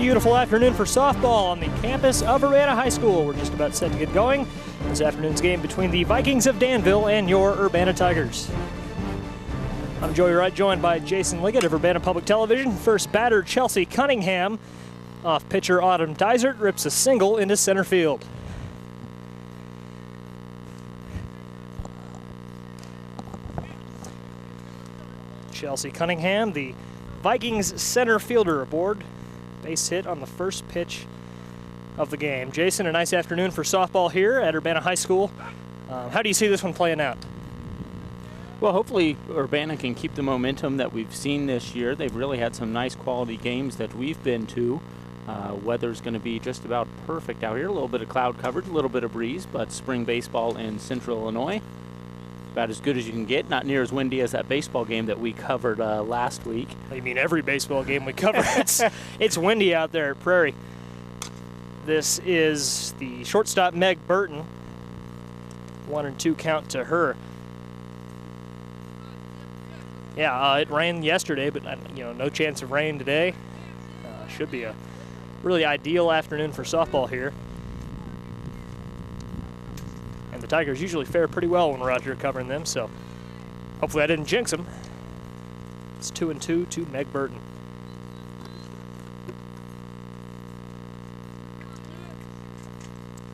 Beautiful afternoon for softball on the campus of Urbana High School. We're just about set to get going. This afternoon's game between the Vikings of Danville and your Urbana Tigers. I'm Joey Wright, joined by Jason Liggett of Urbana Public Television. First batter, Chelsea Cunningham. Off pitcher, Autumn Dysert rips a single into center field. Chelsea Cunningham, the Vikings center fielder, aboard. Base hit on the first pitch of the game. Jason, a nice afternoon for softball here at Urbana High School. How do you see this one playing out? Well, hopefully Urbana can keep the momentum that we've seen this year. They've really had some nice quality games that we've been to. Weather's going to be just about perfect out here. A little bit of cloud coverage, a little bit of breeze, but spring baseball in Central Illinois, about as good as you can get. Not near as windy as that baseball game that we covered last week. You mean every baseball game we cover? It's windy out there at Prairie. This is the shortstop, Meg Burton. 1-2 count to her. Yeah, it rained yesterday, but no chance of rain today. Should be a really ideal afternoon for softball here. And the Tigers usually fare pretty well when we're out here covering them, so hopefully I didn't jinx them. It's 2-2 to Meg Burton.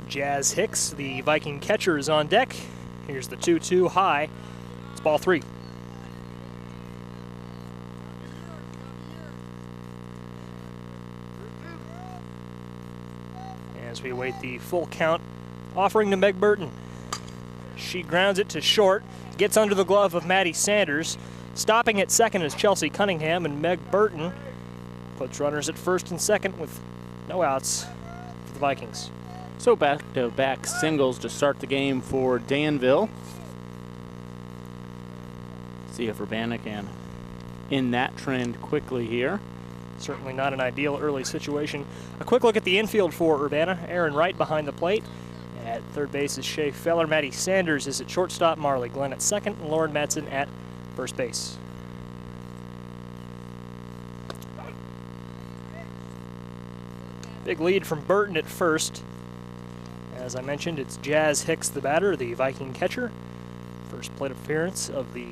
Jazz Hicks, the Viking catcher, is on deck. Here's the 2-2 high. It's ball 3. As we await the full count offering to Meg Burton. She grounds it to short, gets under the glove of Maddie Sanders. Stopping at second is Chelsea Cunningham, and Meg Burton puts runners at first and second with no outs for the Vikings. So back-to-back singles to start the game for Danville. See if Urbana can end that trend quickly here. Certainly not an ideal early situation. A quick look at the infield for Urbana. Aaron Wright behind the plate. At third base is Shea Feller. Maddie Sanders is at shortstop. Marley Glenn at second. And Lauren Madsen at first base. Big lead from Burton at first. As I mentioned, it's Jazz Hicks, the batter, the Viking catcher. First plate appearance of the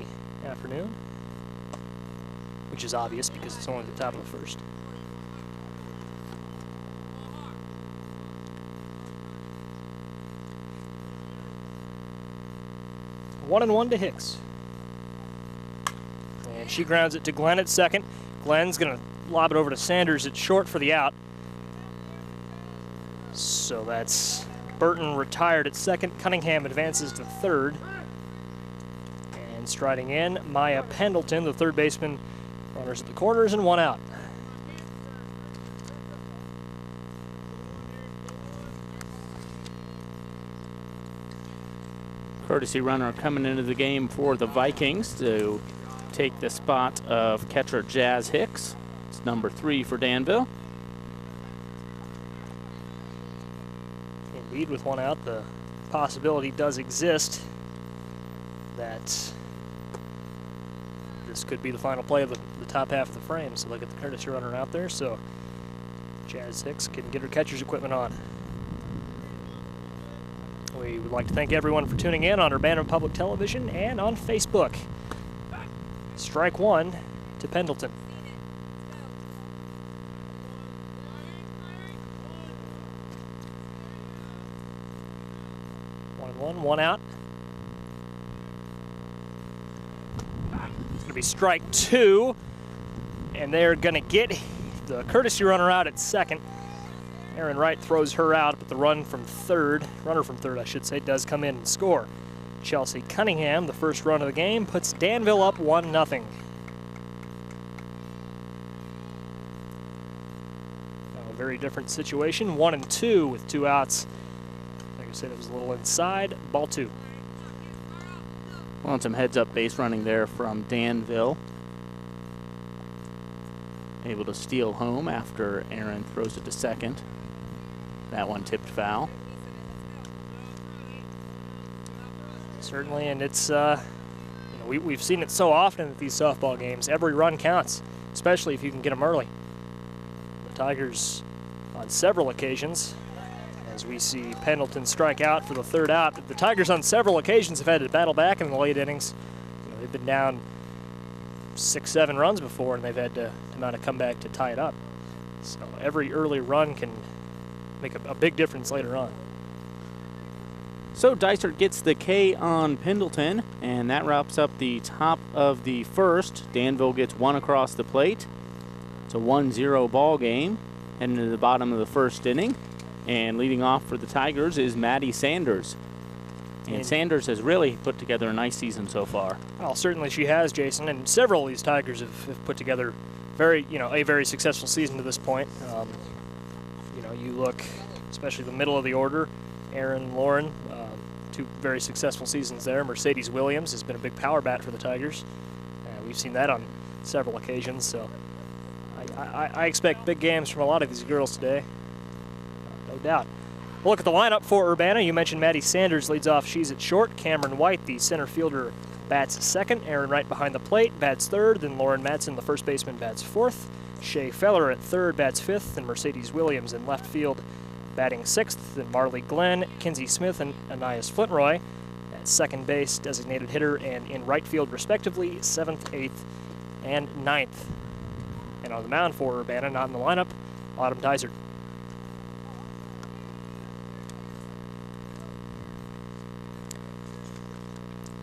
afternoon, which is obvious because it's only the top of the first. One and one to Hicks. And she grounds it to Glenn at second. Glenn's going to lob it over to Sanders at short for the out. So that's Burton retired at second. Cunningham advances to third. And striding in, Maya Pendleton, the third baseman. Runners at the corners and one out. Courtesy runner coming into the game for the Vikings to take the spot of catcher Jazz Hicks. It's number 3 for Danville. Indeed, with one out, the possibility does exist that this could be the final play of the top half of the frame. So look at the courtesy runner out there, so Jazz Hicks can get her catcher's equipment on. We would like to thank everyone for tuning in on Urbana Public Television and on Facebook. Strike one to Pendleton. One out. It's going to be strike 2, and they're going to get the courtesy runner out at second. Aaron Wright throws her out, but the runner from third, I should say, does come in and score. Chelsea Cunningham, the first run of the game, puts Danville up 1-0. A very different situation, 1-2 with 2 outs. Like I said, it was a little inside, ball 2. Want some heads-up base running there from Danville. Able to steal home after Aaron throws it to second. That one tipped foul. Certainly, and it's we've seen it so often at these softball games. Every run counts, especially if you can get them early. The Tigers on several occasions. As we see Pendleton strike out for the third out. The Tigers on several occasions have had to battle back in the late innings. They've been down 6-7 runs before, and they've had to mount a comeback to tie it up. So every early run can make a big difference later on. So Dysart gets the K on Pendleton, and that wraps up the top of the first. Danville gets one across the plate. It's a 1-0 ball game, heading to the bottom of the first inning. And leading off for the Tigers is Maddie Sanders. And Sanders has really put together a nice season so far. Well, certainly she has, Jason, and several of these Tigers have put together a very successful season to this point. You look, especially the middle of the order, Aaron and Lauren, two very successful seasons there. Mercedes Williams has been a big power bat for the Tigers. We've seen that on several occasions, so I expect big games from a lot of these girls today. No doubt. We'll look at the lineup for Urbana. You mentioned Maddie Sanders leads off. She's at short. Cameron White, the center fielder, bats second. Aaron Wright behind the plate, bats third. Then Lauren Matson, the first baseman, bats fourth. Shay Feller at third, bats fifth. And Mercedes Williams in left field, batting sixth. Then Marley Glenn, Kinsey Smith, and Anais Flintroy at second base, designated hitter, and in right field, respectively, seventh, eighth, and ninth. And on the mound for Urbana, not in the lineup, Autumn Dysart.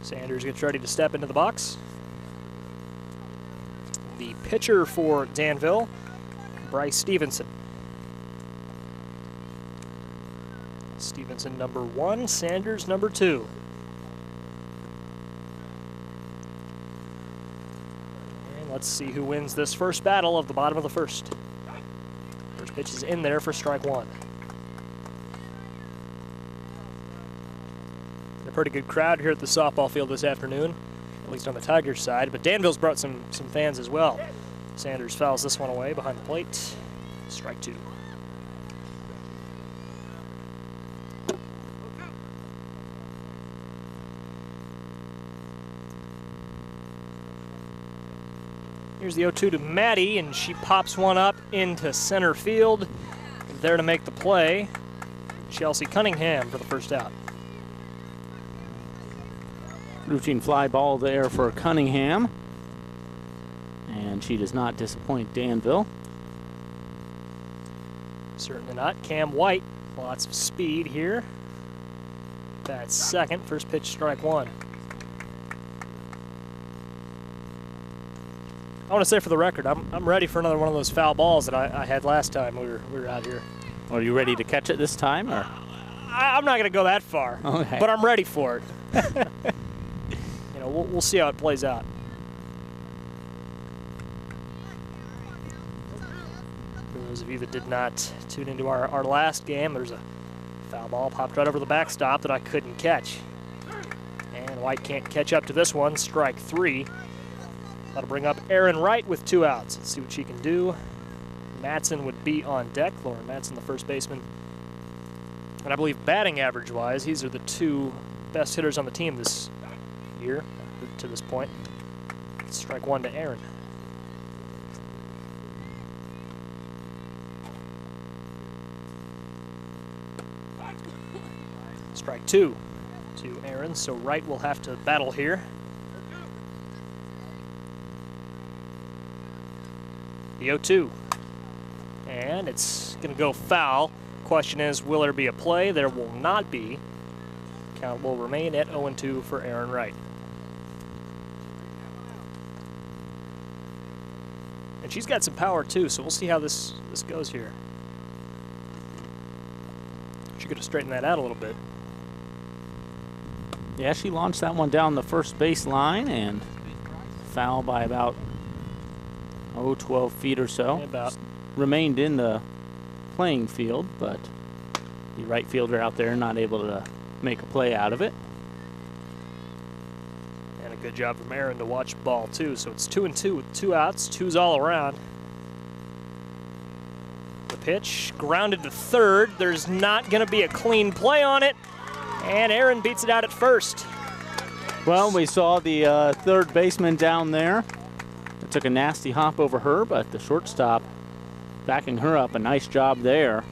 Sanders gets ready to step into the box. The pitcher for Danville, Bryce Stevenson. Stevenson number 1, Sanders number 2. And let's see who wins this first battle of the bottom of the first. First pitch is in there for strike 1. Pretty good crowd here at the softball field this afternoon, at least on the Tigers side, but Danville's brought some fans as well. Sanders fouls this one away behind the plate. Strike 2. Here's the 0-2 to Maddie, and she pops one up into center field. There to make the play, Chelsea Cunningham for the first out. Routine fly ball there for Cunningham. And she does not disappoint Danville. Certainly not. Cam White, lots of speed here. That's second. First pitch, strike 1. I want to say for the record, I'm ready for another one of those foul balls that I had last time we were out here. Are you ready to catch it this time? Or? I'm not going to go that far, okay, but I'm ready for it. We'll see how it plays out. For those of you that did not tune into our last game, there's a foul ball popped right over the backstop that I couldn't catch. And White can't catch up to this one, strike 3. That'll bring up Aaron Wright with 2 outs. Let's see what she can do. Matson would be on deck. Lauren Matson, the first baseman. And I believe batting average-wise, these are the 2 best hitters on the team this year to this point. Strike 1 to Aaron. Strike 2 to Aaron, so Wright will have to battle here. The 0-2. And it's going to go foul. Question is, will there be a play? There will not be. Count will remain at 0-2 for Aaron Wright. And she's got some power too, so we'll see how this goes here. She could have straightened that out a little bit. Yeah, she launched that one down the first base line and foul by about 12 feet or so. About. Remained in the playing field, but the right fielder out there not able to make a play out of it. And a good job from Aaron to watch ball too. So it's 2-2 with 2 outs, 2's all around. The pitch grounded to third. There's not going to be a clean play on it, and Aaron beats it out at first. Well, we saw the third baseman down there. It took a nasty hop over her, but the shortstop backing her up. A nice job there.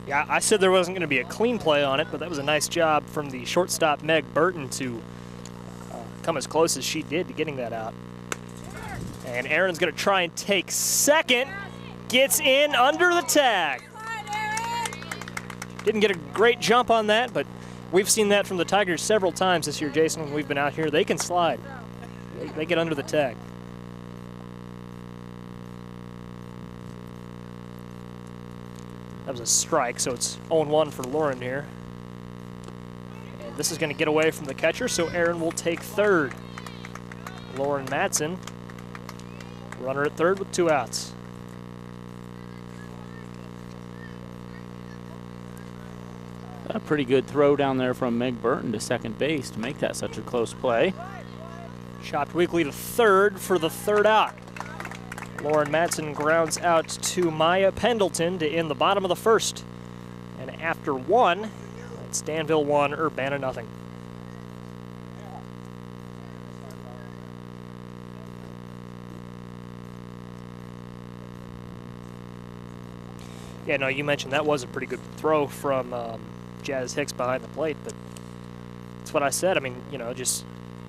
Yeah, I said there wasn't going to be a clean play on it, but that was a nice job from the shortstop, Meg Burton, to come as close as she did to getting that out. And Aaron's going to try and take second. Gets in under the tag. Didn't get a great jump on that, but we've seen that from the Tigers several times this year, Jason, when we've been out here. They can slide. They get under the tag. That was a strike, so it's 0-1 for Lauren here. And this is going to get away from the catcher, so Aaron will take third. Lauren Madsen, runner at third with 2 outs. A pretty good throw down there from Meg Burton to second base to make that such a close play. Chopped weakly to third for the third out. Lauren Madsen grounds out to Maya Pendleton to end the bottom of the first. And after 1, it's Danville 1, Urbana nothing. Yeah, no, you mentioned that was a pretty good throw from Jazz Hicks behind the plate, but that's what I said. I mean, you know, just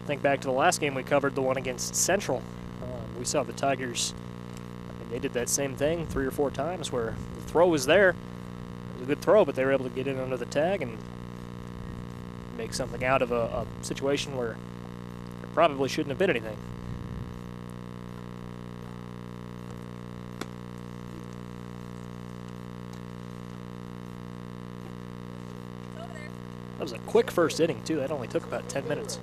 think back to the last game we covered, the one against Central. We saw the Tigers, I mean, they did that same thing 3 or 4 times where the throw was there. It was a good throw, but they were able to get in under the tag and make something out of a situation where it probably shouldn't have been anything. That was a quick first inning, too. That only took about 10 minutes.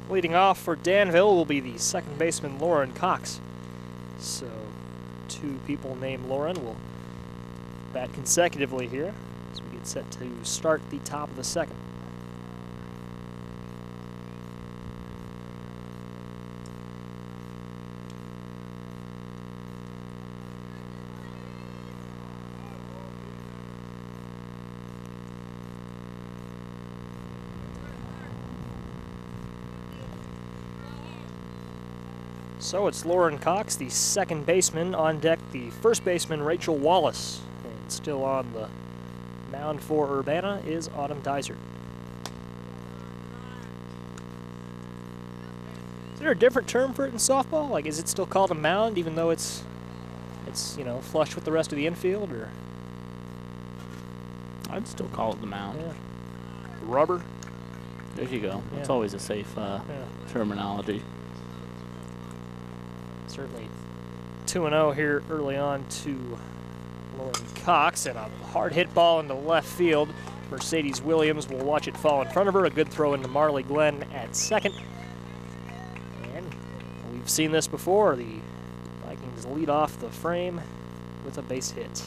Leading off for Danville will be the second baseman, Lauren Cox. So 2 people named Lauren will bat consecutively here as we get set to start the top of the second. So it's Lauren Cox, the second baseman. On deck, the first baseman, Rachel Wallace. And still on the mound for Urbana is Autumn Dysert. Is there a different term for it in softball? Like, is it still called a mound even though it's you know, flush with the rest of the infield, or? I'd still call it the mound. Yeah. Rubber? There you go. Yeah. It's always a safe terminology. Certainly 2-0 here early on to Lauren Cox, and a hard hit ball into left field. Mercedes Williams will watch it fall in front of her. A good throw into Marley Glenn at second. And we've seen this before. The Vikings lead off the frame with a base hit.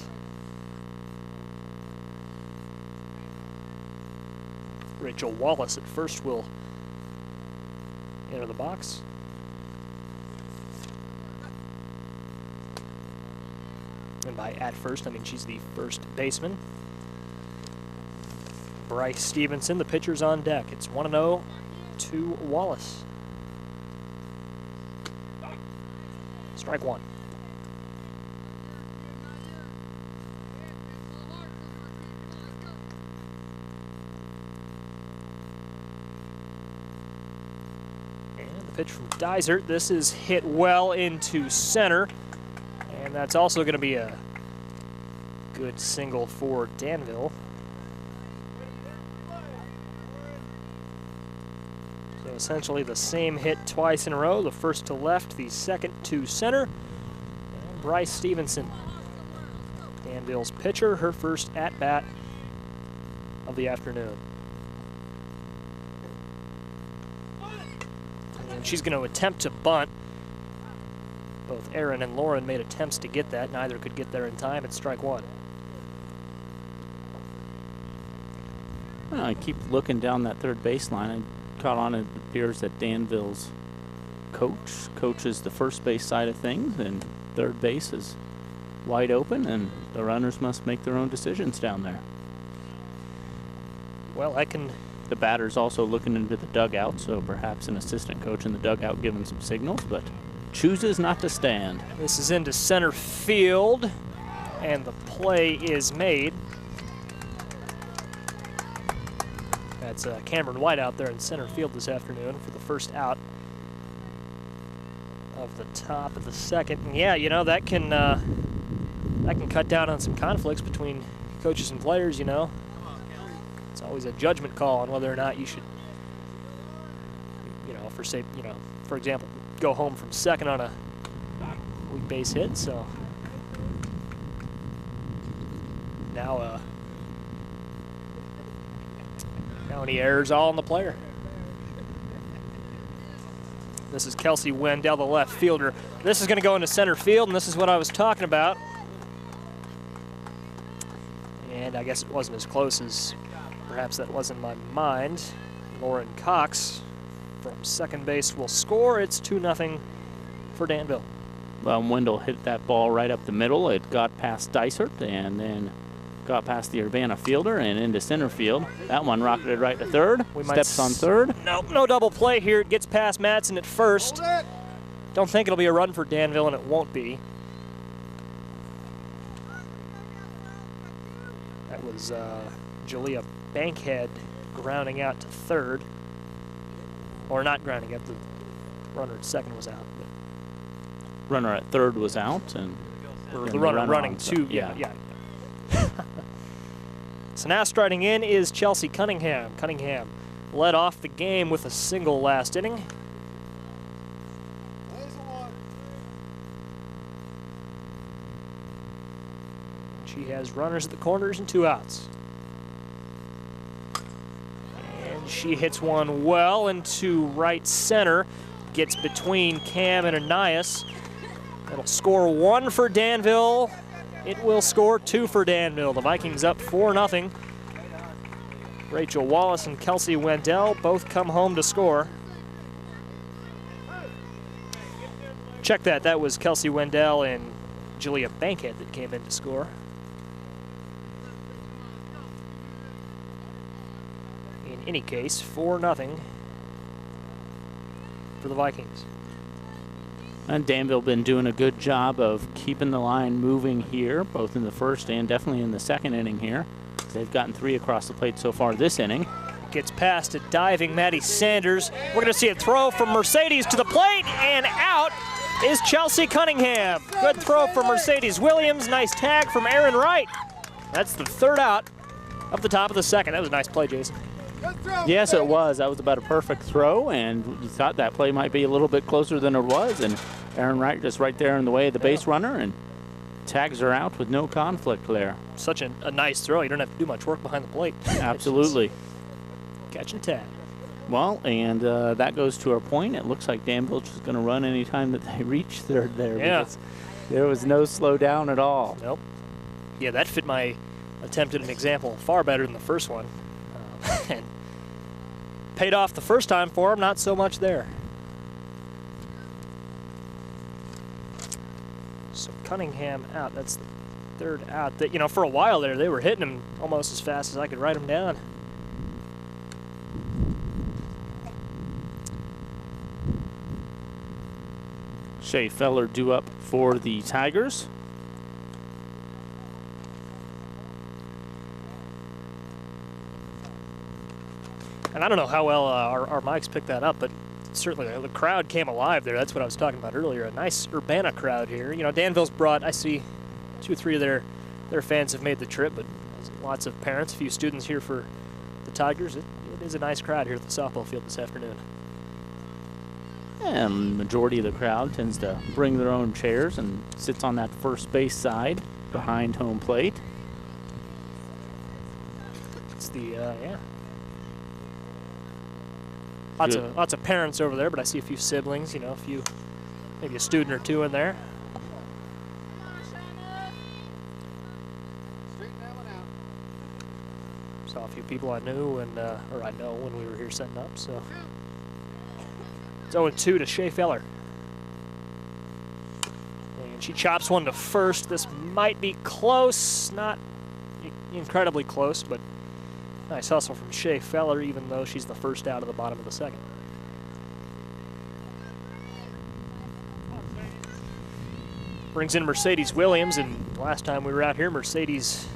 Rachel Wallace at first will enter the box. And by at first, I mean she's the first baseman. Bryce Stevenson, the pitcher's on deck. It's 1-0 to Wallace. Strike 1. And the pitch from Dysert. This is hit well into center. And that's also going to be a good single for Danville. So essentially the same hit twice in a row. The first to left, the second to center. And Bryce Stevenson, Danville's pitcher, her first at-bat of the afternoon. And she's going to attempt to bunt. Both Aaron and Lauren made attempts to get that. Neither could get there in time. It's strike 1. Well, I keep looking down that third baseline. I caught on it appears that Danville's coach coaches the first base side of things, and third base is wide open, and the runners must make their own decisions down there. Well, that can The batter's also looking into the dugout, so perhaps an assistant coach in the dugout giving some signals, but chooses not to stand. This is into center field, and the play is made. That's Cameron White out there in center field this afternoon for the first out of the top of the second. And yeah, you know, that can cut down on some conflicts between coaches and players, you know. It's always a judgment call on whether or not you should, you know, for example, go home from second on a weak base hit. So now any errors all on the player. This is Kelsey Wendell, the left fielder. This is going to go into center field, and this is what I was talking about. And I guess it wasn't as close as perhaps that was in my mind. Lauren Cox from second base will score. It's 2-0 for Danville. Well, Wendell hit that ball right up the middle. It got past Dysert and then got past the Urbana fielder and into center field. That one rocketed right to third. Steps on third. Nope, no double play here. It gets past Madsen at first. Don't think it'll be a run for Danville, and it won't be. That was Jalea Bankhead grounding out to third. Or not grounding out, the runner at second was out. Runner at third was out, and the runner running two. Yeah. So now striding in is Chelsea Cunningham. Cunningham led off the game with a single last inning. She has runners at the corners and 2 outs. And she hits one well into right center. Gets between Cam and Anais. That'll score 1 for Danville. It will score 2 for Danville. The Vikings up 4-0. Rachel Wallace and Kelsey Wendell both come home to score. Check that. That was Kelsey Wendell and Jalea Bankhead that came in to score. In any case, 4-0 for the Vikings. And Danville been doing a good job of keeping the line moving here, both in the first and definitely in the second inning here. They've gotten 3 across the plate so far this inning. Gets past a diving Maddie Sanders. We're going to see a throw from Mercedes to the plate, and out is Chelsea Cunningham. Good throw from Mercedes Williams. Nice tag from Aaron Wright. That's the 3rd out of the top of the second. That was a nice play, Jason. Yes, it was. That was about a perfect throw, and you thought that play might be a little bit closer than it was, and Aaron Wright just right there in the way of the base runner and tags her out with no conflict there. Such a nice throw. You don't have to do much work behind the plate. Absolutely. Catch and tag. Well, and that goes to our point. It looks like Danville's just going to run any time that they reach third there. Yeah. Because there was no slowdown at all. Nope. Yeah, that fit my attempt at an example far better than the first one. And paid off the first time for him, not so much there. So Cunningham out. That's the 3rd out. That, you know, for a while there, they were hitting him almost as fast as I could write him down. Shea Feller due up for the Tigers. And I don't know how well our mics picked that up, but certainly the crowd came alive there. That's what I was talking about earlier. A nice Urbana crowd here. You know, Danville's brought, I see 2 or 3 of their fans have made the trip, but lots of parents, a few students here for the Tigers. It is a nice crowd here at the softball field this afternoon. And the majority of the crowd tends to bring their own chairs and sits on that first base side behind home plate. It's the, yeah. Lots of parents over there, but I see a few siblings, you know, maybe a student or 2 in there. Saw a few people I knew or I know when we were here setting up, so. It's 0-2 to Shea Feller. And she chops one to first. This might be close, not incredibly close, but Nice hustle from Shea Feller, even though she's the first out of the bottom of the second. Brings in Mercedes Williams, and last time we were out here, Mercedes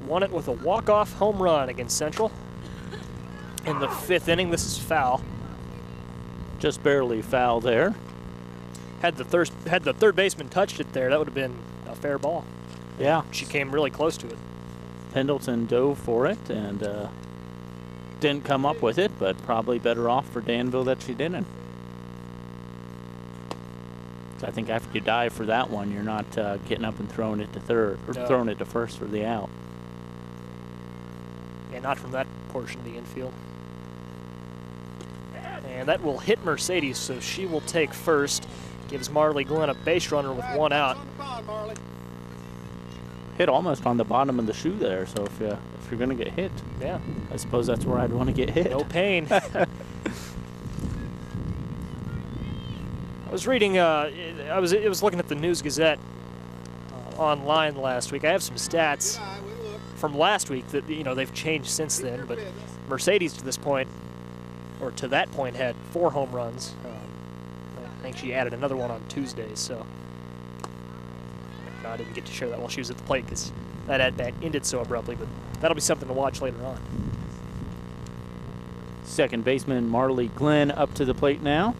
won it with a walk-off home run against Central. In the 5th inning, this is foul. Just barely foul there. Had the third baseman touched it there, that would have been a fair ball. Yeah. She came really close to it. Pendleton dove for it and didn't come up with it, but probably better off for Danville that she didn't. So I think after you dive for that one, you're not getting up and throwing it to third or throwing it to first for the out. Yeah, not from that portion of the infield. And that will hit Mercedes, so she will take first. Gives Marley Glenn a base runner with 1 out. Hit almost on the bottom of the shoe there, so if you're going to get hit, yeah, I suppose that's where I'd want to get hit. No pain. I was reading, I was looking at the News Gazette online last week. I have some stats from last week that, you know, they've changed since then, but Mercedes to this point, or to that point, had 4 home runs. I think she added another one on Tuesday, so I didn't get to share that while she was at the plate because that at-bat ended so abruptly, but that'll be something to watch later on. Second baseman Marley Glenn up to the plate now.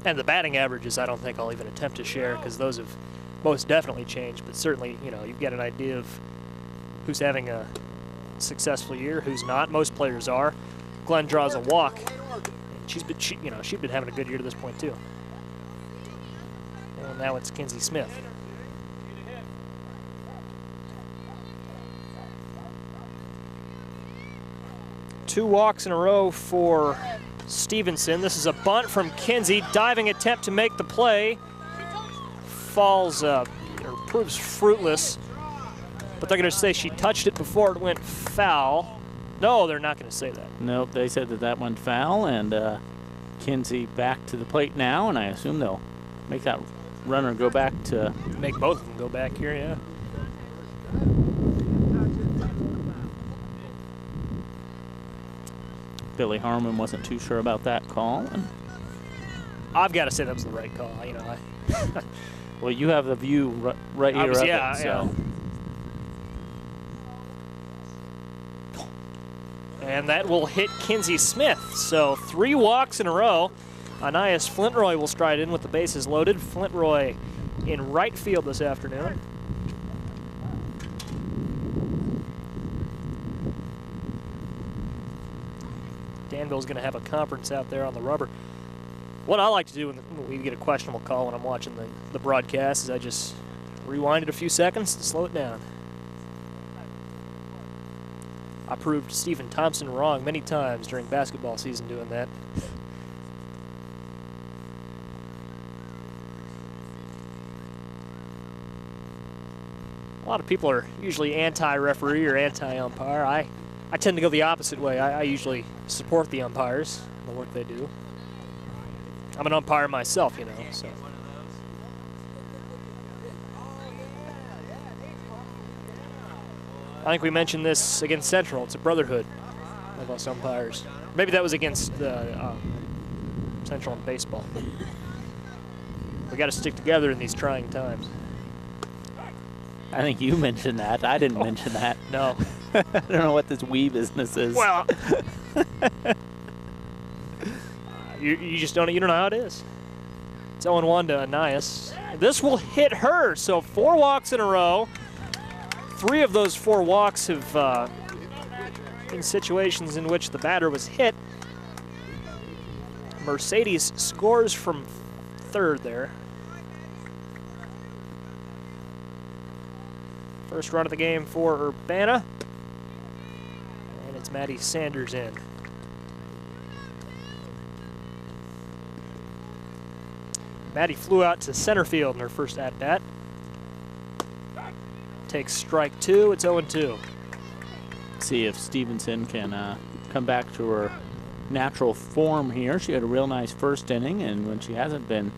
And the batting averages, I don't think I'll even attempt to share because those have most definitely changed, but certainly, you know, you've got an idea of who's having a successful year, who's not. Most players are. Glenn draws a walk. She's been having a good year to this point too. And now it's Kinsey Smith. Two walks in a row for Stevenson. This is a bunt from Kinsey. Diving attempt to make the play. Falls, or proves fruitless. But they're going to say she touched it before it went foul. No, they're not going to say that. Nope, they said that went foul, and Kinsey back to the plate now, and I assume they'll make that runner go back to... Make both of them go back here, yeah. Billy Harmon wasn't too sure about that call. And I've got to say that was the right call. You know, well, you have the view right here of it, so... And that will hit Kinsey Smith. So 3 walks in a row. Anais Flintroy will stride in with the bases loaded. Flintroy in right field this afternoon. Danville's going to have a conference out there on the rubber. What I like to do when we get a questionable call when I'm watching the broadcast is I just rewind it a few seconds and slow it down. I proved Stephen Thompson wrong many times during basketball season doing that. A lot of people are usually anti-referee or anti-umpire. I tend to go the opposite way. I usually support the umpires and the work they do. I'm an umpire myself, you know, so. I think we mentioned this against Central. It's a brotherhood of us umpires. Maybe that was against Central in baseball. We got to stick together in these trying times. I think you mentioned that. I didn't mention that. No. I don't know what this wee business is. Well, you just don't know how it is. It's 0-1 to Anais. This will hit her. So 4 walks in a row. 3 of those 4 walks have in situations in which the batter was hit. Mercedes scores from third there. First run of the game for Urbana. And it's Maddie Sanders in. Maddie flew out to center field in her first at-bat. Takes strike 2. It's 0-2. See if Stevenson can come back to her natural form here. She had a real nice first inning, and when she hasn't been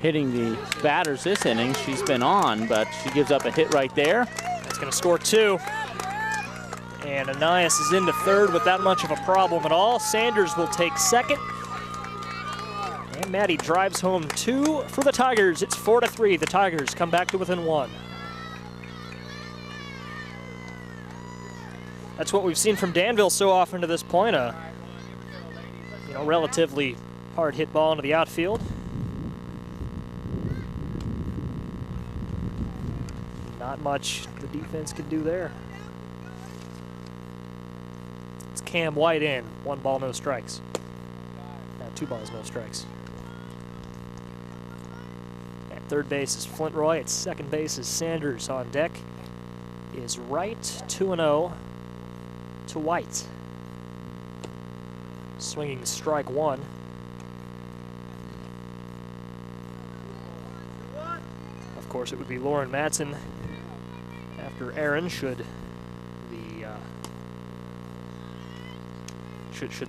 hitting the batters this inning. She's been on, but she gives up a hit right there. That's going to score 2. And Anais is into third without much of a problem at all. Sanders will take second. And Maddie drives home 2 for the Tigers. It's 4-3. The Tigers come back to within 1. That's what we've seen from Danville so often to this point. A relatively hard hit ball into the outfield. Not much the defense can do there. It's Cam White in. 1 ball, no strikes. Now 2 balls, no strikes. At third base is Flint Roy. At second base is Sanders. On deck is Wright. 2-0 to White. Swinging strike 1. Of course, it would be Lauren Matson after Aaron should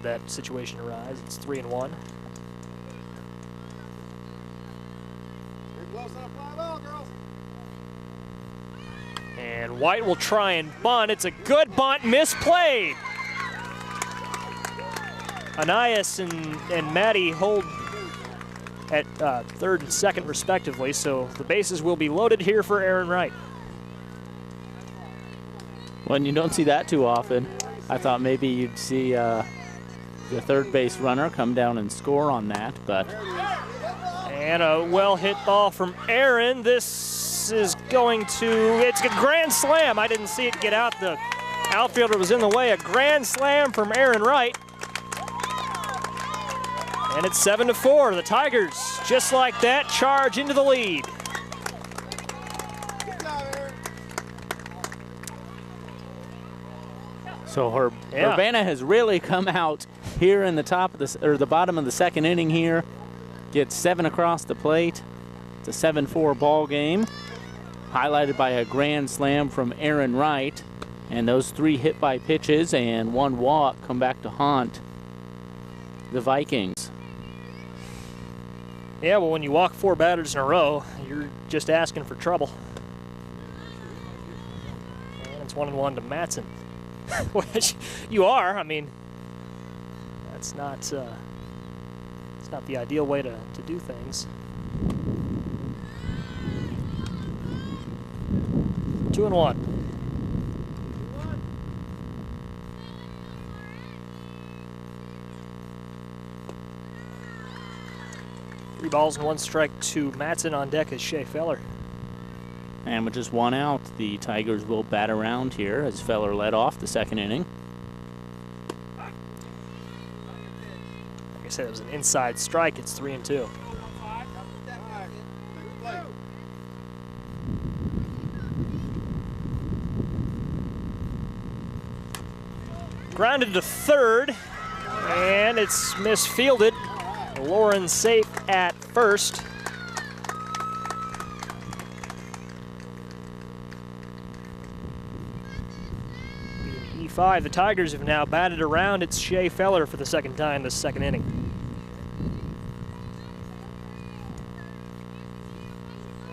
that situation arise. It's 3-1. And White will try and bunt. It's a good bunt, misplayed. Anais and Maddie hold at third and second respectively, so the bases will be loaded here for Aaron Wright. Well, you don't see that too often. I thought maybe you'd see the third base runner come down and score on that, but. And a well-hit ball from Aaron. This is going to, it's a grand slam. I didn't see it get out. The outfielder was in the way. A grand slam from Aaron Wright. And it's 7-4. The Tigers, just like that, charge into the lead. So Urbana has really come out here in the top of the bottom of the second inning here. Gets 7 across the plate. It's a 7-4 ball game, highlighted by a grand slam from Aaron Wright, and those 3 hit by pitches and 1 walk come back to haunt the Vikings. Yeah, well, when you walk 4 batters in a row, you're just asking for trouble. And it's 1-1 to Matson. Which you are. I mean, that's not it's not the ideal way to do things. 2-1. Three balls and 1 strike to Matson. On deck is Shea Feller. And with just 1 out, the Tigers will bat around here as Feller led off the second inning. Like I said, it was an inside strike. It's 3-2. Grounded to third, and it's misfielded. Lauren safe at first. E5. The Tigers have now batted around. It's Shea Feller for the second time this second inning.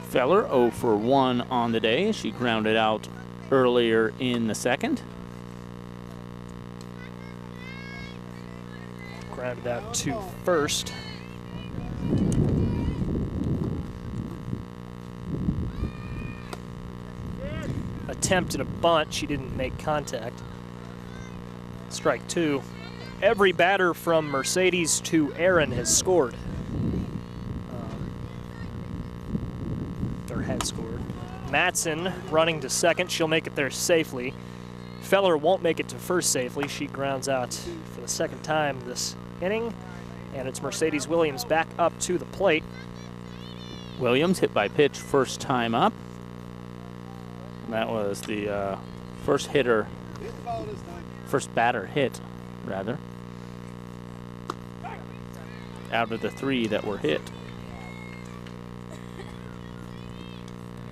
Feller 0 for 1 on the day. She grounded out earlier in the second. Grounded out to first. Attempted a bunt. She didn't make contact. Strike 2. Every batter from Mercedes to Aaron has scored. Or had scored. Matson running to second. She'll make it there safely. Feller won't make it to first safely. She grounds out for the second time this inning. And it's Mercedes Williams back up to the plate. Williams hit by pitch first time up. That was the first batter hit, rather, out of the 3 that were hit.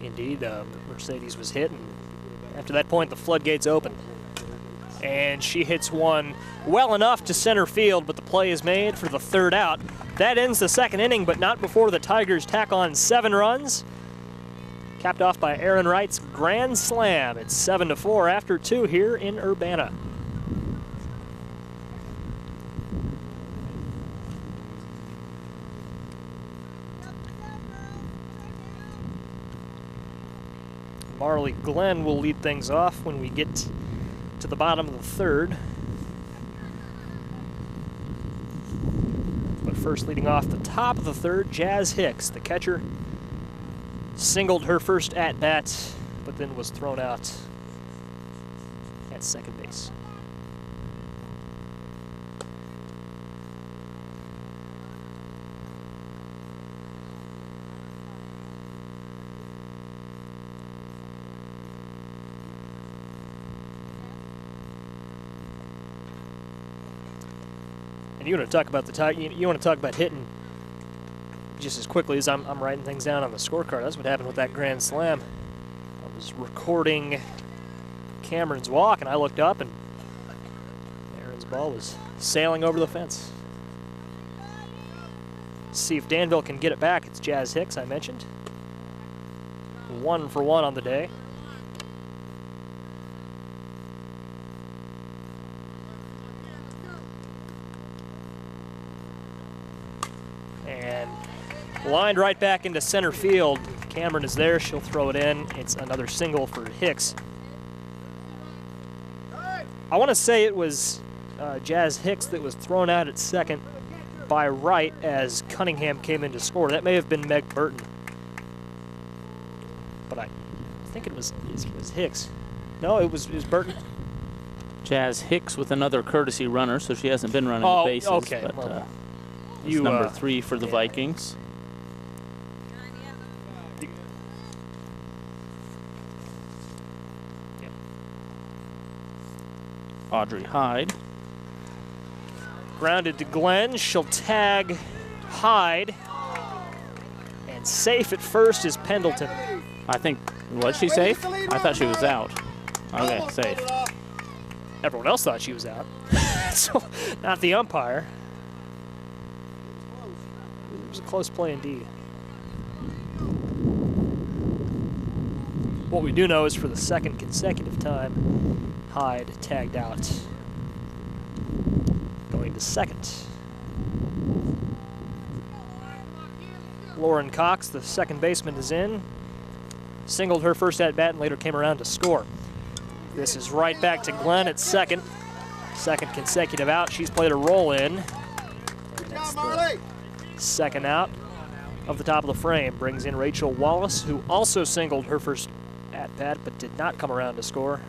Indeed, Mercedes was hit, and after that point, the floodgates opened. And she hits one well enough to center field, but the play is made for the third out. That ends the second inning, but not before the Tigers tack on 7 runs. Capped off by Aaron Wright's grand slam. It's 7-4 after 2 here in Urbana. Marley Glenn will lead things off when we get to the bottom of the third. But first, leading off the top of the third, Jazz Hicks, the catcher, singled her first at-bat, but then was thrown out at second base. You want to talk about you want to talk about hitting just as quickly as I'm writing things down on the scorecard. That's what happened with that grand slam. I was recording Cameron's walk, and I looked up, and Aaron's ball was sailing over the fence. See if Danville can get it back. It's Jazz Hicks, I mentioned. 1 for 1 on the day. And lined right back into center field. Cameron is there. She'll throw it in. It's another single for Hicks. I want to say it was Jazz Hicks that was thrown out at second by Wright as Cunningham came in to score. That may have been Meg Burton. But I think it was Hicks. No, it was Burton. Jazz Hicks with another courtesy runner, so she hasn't been running the bases. Okay. But, Well, it's number 3 for the Vikings. Audrey Hyde. Grounded to Glenn. She'll tag Hyde. And safe at first is Pendleton. I think, was she safe? I thought she was out. Okay, safe. Everyone else thought she was out. So, not the umpire. It was a close play indeed. What we do know is for the second consecutive time, Hyde tagged out. Going to second. Lauren Cox, the second baseman, is in. Singled her first at-bat and later came around to score. This is right back to Glenn at second. Second consecutive out. She's played a roll in. That's the second out of the top of the frame. Brings in Rachel Wallace, who also singled her first at-bat but did not come around to score.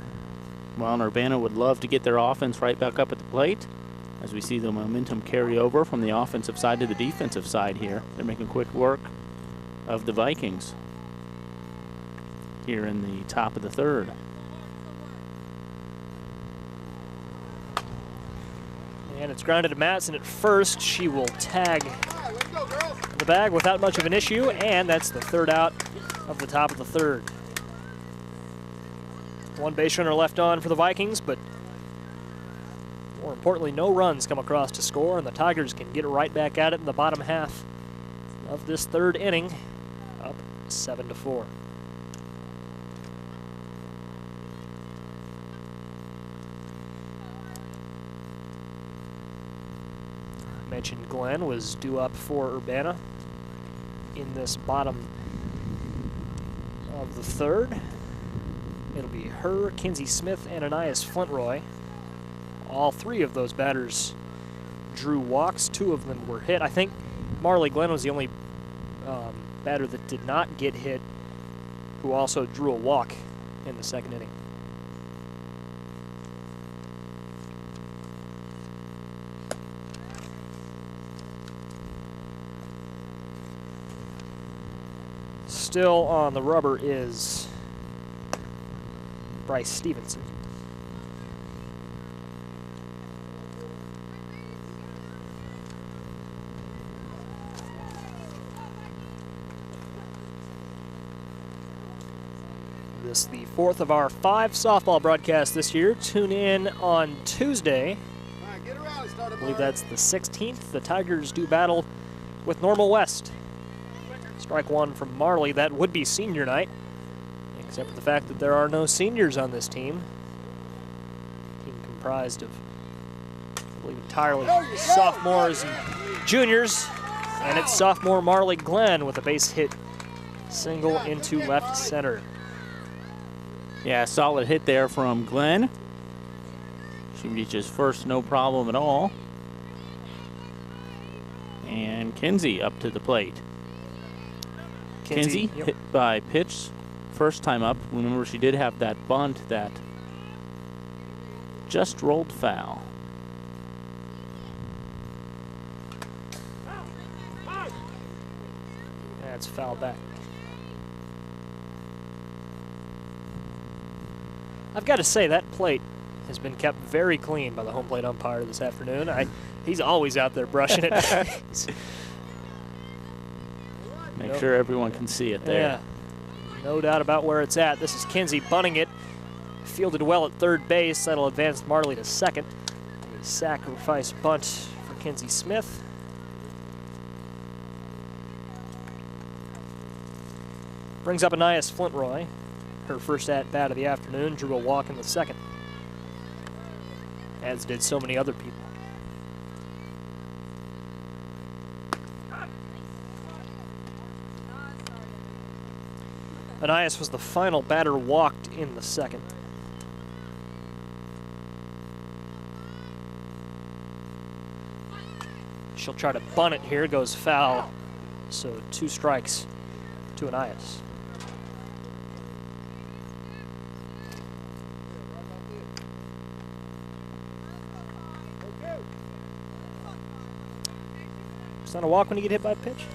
Well, and Urbana would love to get their offense right back up at the plate as we see the momentum carry over from the offensive side to the defensive side here. They're making quick work of the Vikings here in the top of the third. And it's grounded to Madsen at first. She will tag the bag without much of an issue, and that's the third out of the top of the third. One base runner left on for the Vikings, but more importantly, no runs come across to score, and the Tigers can get right back at it in the bottom half of this third inning, up 7-4. I mentioned Glenn was due up for Urbana in this bottom of the third. It'll be her, Kinsey Smith, and Anais Flintroy. All 3 of those batters drew walks. 2 of them were hit. I think Marley Glenn was the only batter that did not get hit who also drew a walk in the second inning. Still on the rubber is Bryce Stevenson. This is the fourth of our 5 softball broadcasts this year. Tune in on Tuesday. I believe that's the 16th. The Tigers do battle with Normal West. Strike one from Marley. That would be senior night, except for the fact that there are no seniors on this team. Team comprised of, I believe, entirely sophomores and juniors. And it's sophomore Marley Glenn with a base hit single into left center. Yeah, solid hit there from Glenn. She reaches first, no problem at all. And Kinsey up to the plate. Kinsey yep. hit by pitch, first time up. Remember, she did have that bunt that just rolled foul. That's foul back. I've got to say, that plate has been kept very clean by the home plate umpire this afternoon. He's always out there brushing it. Make sure everyone can see it there. Yeah, no doubt about where it's at. This is Kinsey bunting it. Fielded well at third base. That'll advance Marley to second. A sacrifice bunt for Kinsey Smith. Brings up Anais Flintroy. Her first at-bat of the afternoon, drew a walk in the second, as did so many other people. Anais was the final batter walked in the second. She'll try to bunt it here, goes foul, so 2 strikes to Anais. It's not a walk when you get hit by a pitch.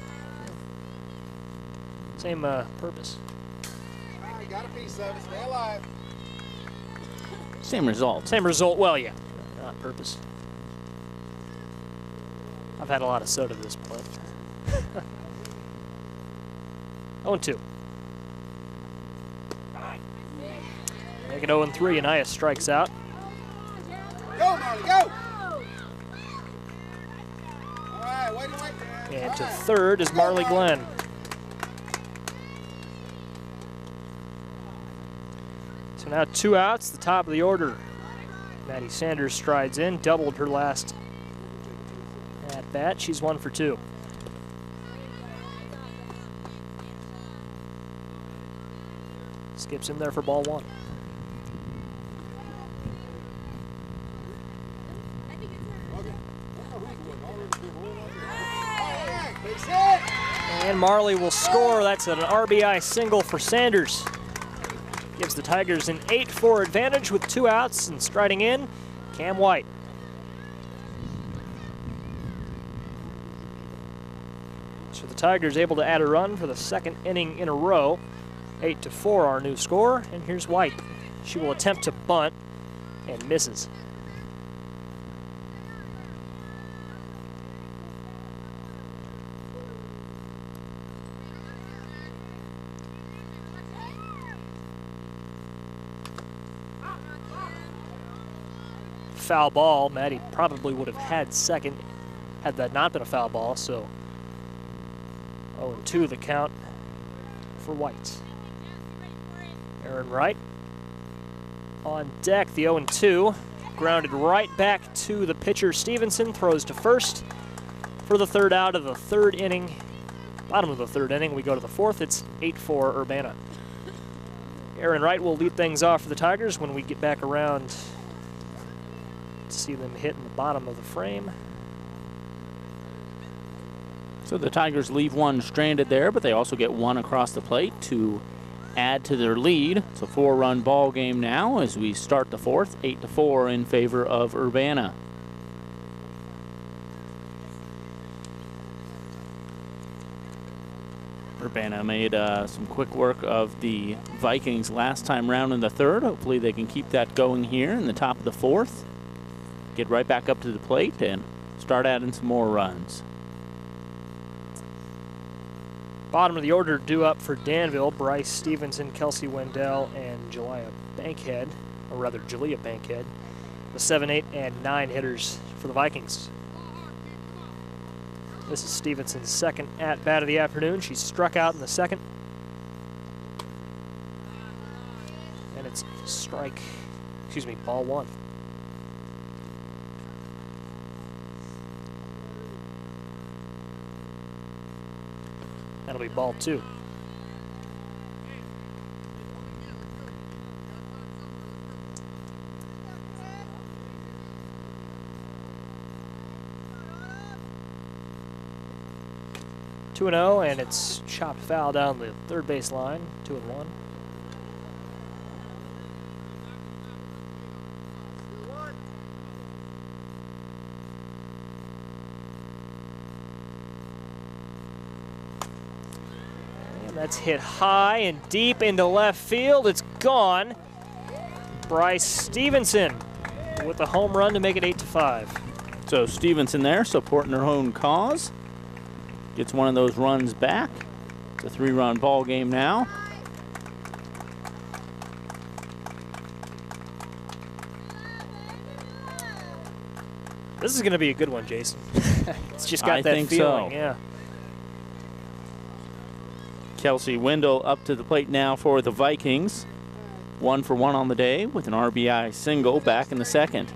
Same purpose. You got a piece of it. Stay alive. Same result. Same result. Well, yeah, not purpose. I've had a lot of soda this point. 0-2. Make it 0-3. Anais strikes out. Go, Marley, go! And to third is Marley Glenn. So now 2 outs, the top of the order. Maddie Sanders strides in, doubled her last at bat. She's 1 for 2. Skips in there for ball 1. And Marley will score. That's an RBI single for Sanders. Gives the Tigers an 8-4 advantage with 2 outs, and striding in, Cam White. So the Tigers able to add a run for the 2nd inning in a row. 8-4 our new score, and here's White. She will attempt to bunt and misses. Foul ball. Maddie probably would have had second had that not been a foul ball, so 0-2 the count for White. Aaron Wright on deck, the 0-2. Grounded right back to the pitcher. Stevenson throws to first for the 3rd out of the 3rd inning. Bottom of the 3rd inning, we go to the 4th. It's 8-4 Urbana. Aaron Wright will lead things off for the Tigers when we get back around. See them hit in the bottom of the frame. So the Tigers leave 1 stranded there, but they also get 1 across the plate to add to their lead. It's a 4-run ball game now as we start the 4th, 8-4 in favor of Urbana. Urbana made some quick work of the Vikings last time round in the 3rd. Hopefully they can keep that going here in the top of the 4th. Get right back up to the plate and start adding some more runs. Bottom of the order due up for Danville: Bryce Stevenson, Kelsey Wendell, and Jalea Bankhead, or rather Jalea Bankhead. The 7, 8, and 9 hitters for the Vikings. This is Stevenson's second at-bat of the afternoon. She struck out in the second. And it's ball 1. That'll be ball 2. Two and 0, and it's chopped foul down the third base line. 2 and 1. That's hit high and deep into left field. It's gone. Bryce Stevenson with a home run to make it 8-5. So Stevenson there supporting her own cause. Gets one of those runs back. It's a 3-run ball game now. This is going to be a good one, Jason. It's just got that feeling. So. Yeah. Kelsey Wendell up to the plate now for the Vikings. 1 for 1 on the day with an RBI single back in the second.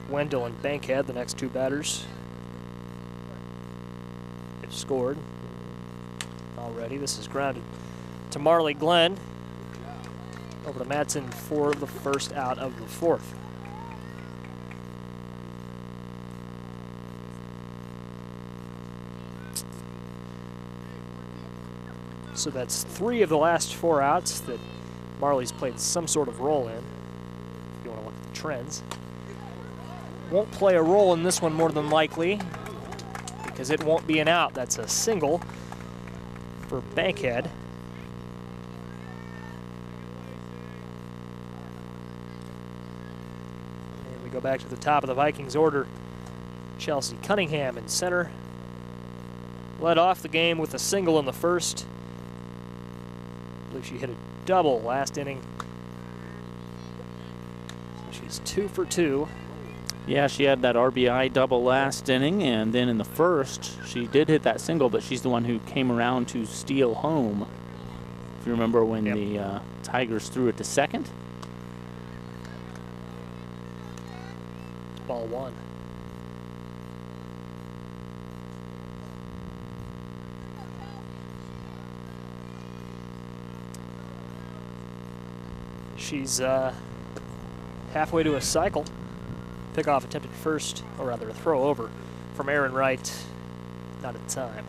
Wendell and Bankhead, the next 2 batters. They've scored already. This is grounded to Marley Glenn. Over to Madsen for the first out of the 4th. So that's 3 of the last 4 outs that Marley's played some sort of role in, if you want to look at the trends. Won't play a role in this one more than likely because it won't be an out. That's a single for Bankhead. And we go back to the top of the Vikings order. Chelsea Cunningham in center. Led off the game with a single in the first. I believe she hit a double last inning. So she's 2 for 2. Yeah, she had that RBI double last inning, and then in the first, she did hit that single, but she's the one who came around to steal home. If you remember when the Tigers threw it to second. Ball 1. She's halfway to a cycle. Pickoff attempted first, or rather a throw over from Aaron Wright. Not in time.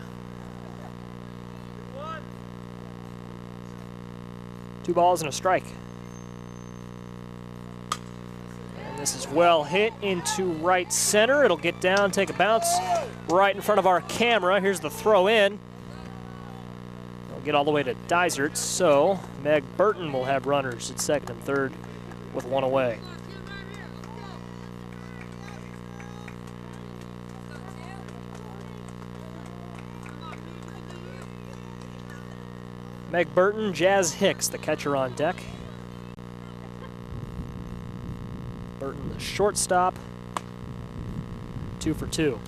2 balls and a strike. And this is well hit into right center. It'll get down, take a bounce right in front of our camera. Here's the throw in. It'll get all the way to Dysert, so Meg Burton will have runners at second and third with 1 away. Meg Burton, Jazz Hicks, the catcher on deck. Burton, the shortstop. 2 for 2.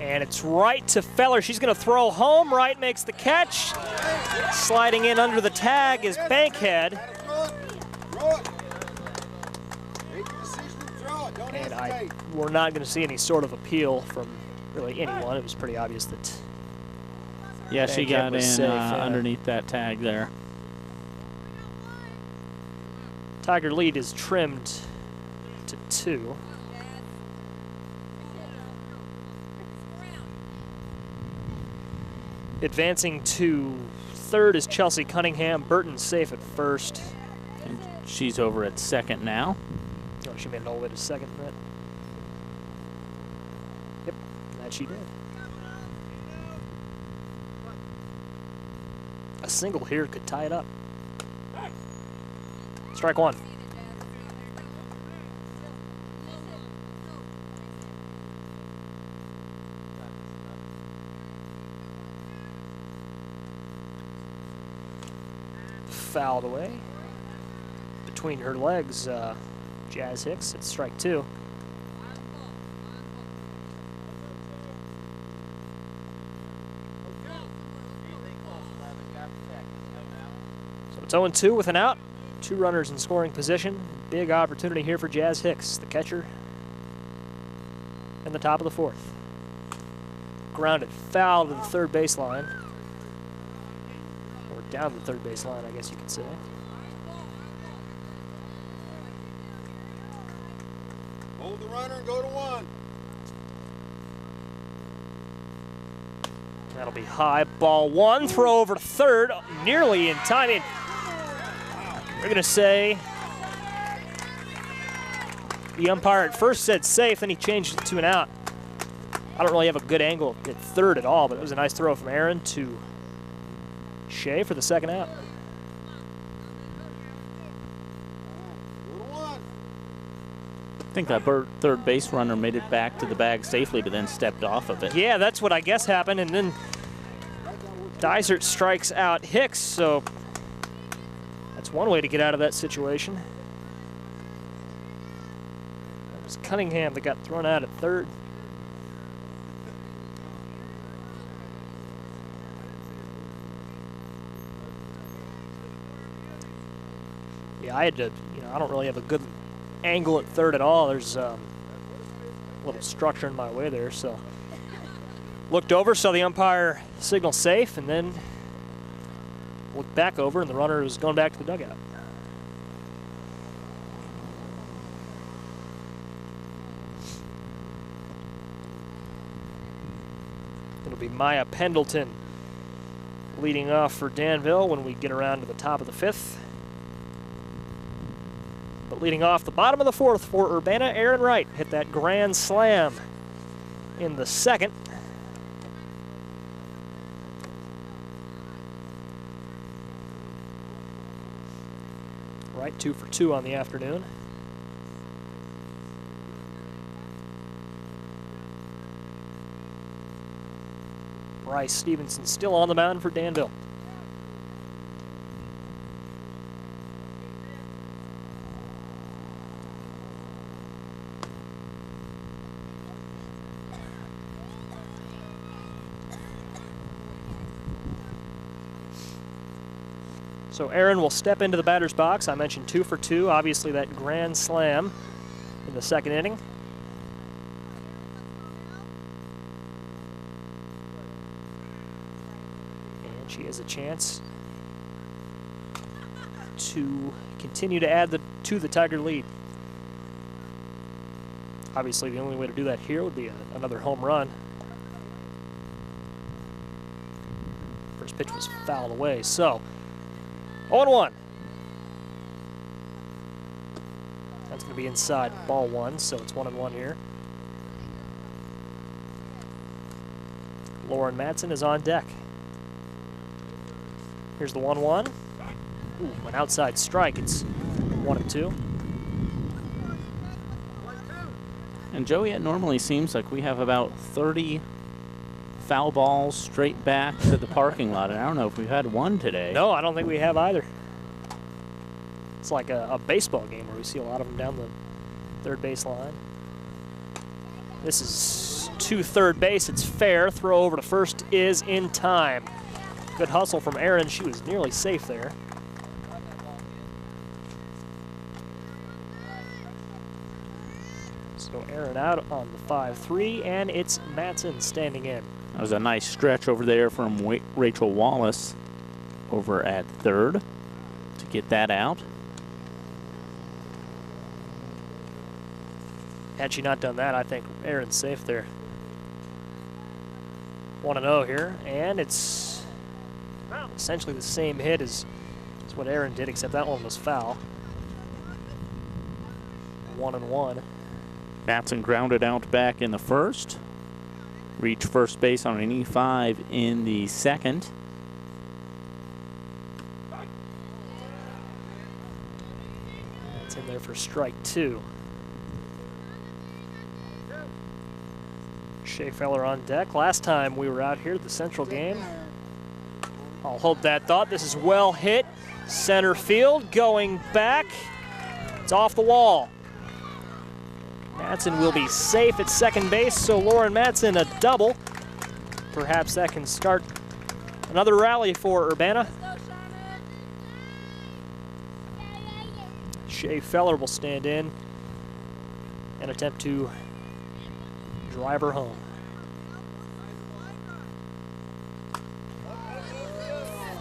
And it's right to Feller. She's going to throw home. Wright makes the catch. Sliding in under the tag is Bankhead. And we're not going to see any sort of appeal from really anyone. It was pretty obvious that. Yeah, she got in underneath that tag there. Tiger lead is trimmed to 2. Advancing to third is Chelsea Cunningham. Burton safe at first. And she's over at second now. Oh, she made it all the way to second. Yep, that she did. single here could tie it up. Strike one. Fouled away. Between her legs, Jazz Hicks. It's strike two. So it's 0-2 with an out. 2 runners in scoring position. Big opportunity here for Jazz Hicks, the catcher, in the top of the fourth. Grounded foul to the third baseline. Or down the third baseline, I guess you could say. Hold the runner and go to one. That'll be high. Ball one. Throw over to third. Nearly in time. We're going to say the umpire at first said safe, then he changed it to an out. I don't really have a good angle at third at all, but it was a nice throw from Aaron to Shea for the second out. I think that third base runner made it back to the bag safely, but then stepped off of it. Yeah, that's what I guess happened, and then Dysert strikes out Hicks, so that's one way to get out of that situation. It was Cunningham that got thrown out at third. Yeah, I had to, I don't really have a good angle at third at all. There's a little structure in my way there, so looked over, saw the umpire signal safe, and then looked back over, and the runner was going back to the dugout. It'll be Maya Pendleton leading off for Danville when we get around to the top of the fifth. But leading off the bottom of the fourth for Urbana, Aaron Wright hit that grand slam in the second. Wright 2 for 2 on the afternoon. Bryce Stevenson still on the mound for Danville. So Aaron will step into the batter's box. I mentioned 2 for 2. Obviously that grand slam in the second inning. And she has a chance to continue to add to the Tiger lead. Obviously the only way to do that here would be another home run. First pitch was fouled away, so 0-1. That's going to be inside ball one, so it's 1-1 here. Lauren Madsen is on deck. Here's the 1-1. Ooh, an outside strike. It's 1-2. And Joey, it normally seems like we have about 30 foul balls straight back to the parking lot, and I don't know if we've had one today. No, I don't think we have either. It's like a baseball game where we see a lot of them down the third base line. This is to third base. It's fair. Throw over to first is in time. Good hustle from Aaron. She was nearly safe there. So Aaron out on the 5-3, and it's Madsen standing in. That was a nice stretch over there from Rachel Wallace over at third to get that out. Had she not done that, I think Aaron's safe there. 1-0 here, and it's essentially the same hit as what Aaron did, except that one was foul. 1-1. Madsen grounded out back in the first. Reached first base on an E5 in the second. there for strike 2. Shea Feller on deck. Last time we were out here at the Central game. I'll hold that thought. This is well hit. Center field going back. It's off the wall. Matson will be safe at second base, so Lauren Matson a double. Perhaps that can start another rally for Urbana. Shea Feller will stand in and attempt to drive her home.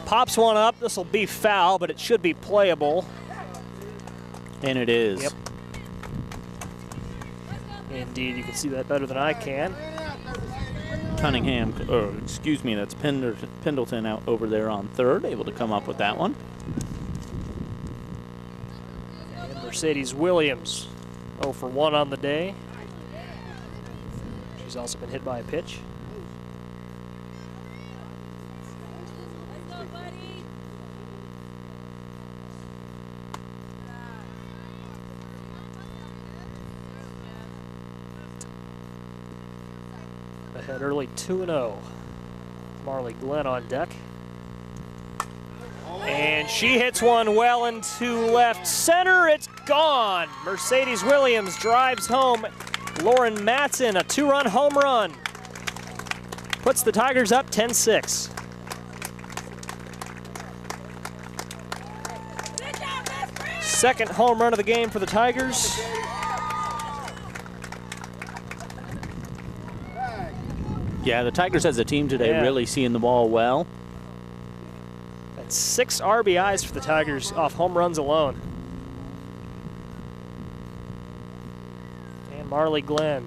Pops one up. This will be foul, but it should be playable. And it is. Yep. Indeed, you can see that better than I can. Cunningham, or excuse me, that's Pendleton out over there on third, able to come up with that one. And Mercedes Williams, 0 for 1 on the day. She's also been hit by a pitch. Ahead early 2-0. Marley Glenn on deck. And she hits one well into left center. It's gone. Mercedes Williams drives home Lauren Matson, a 2-run home run. Puts the Tigers up 10-6. Second home run of the game for the Tigers. Yeah, the Tigers as a team today really seeing the ball well. That's 6 RBIs for the Tigers off home runs alone. And Marley Glenn.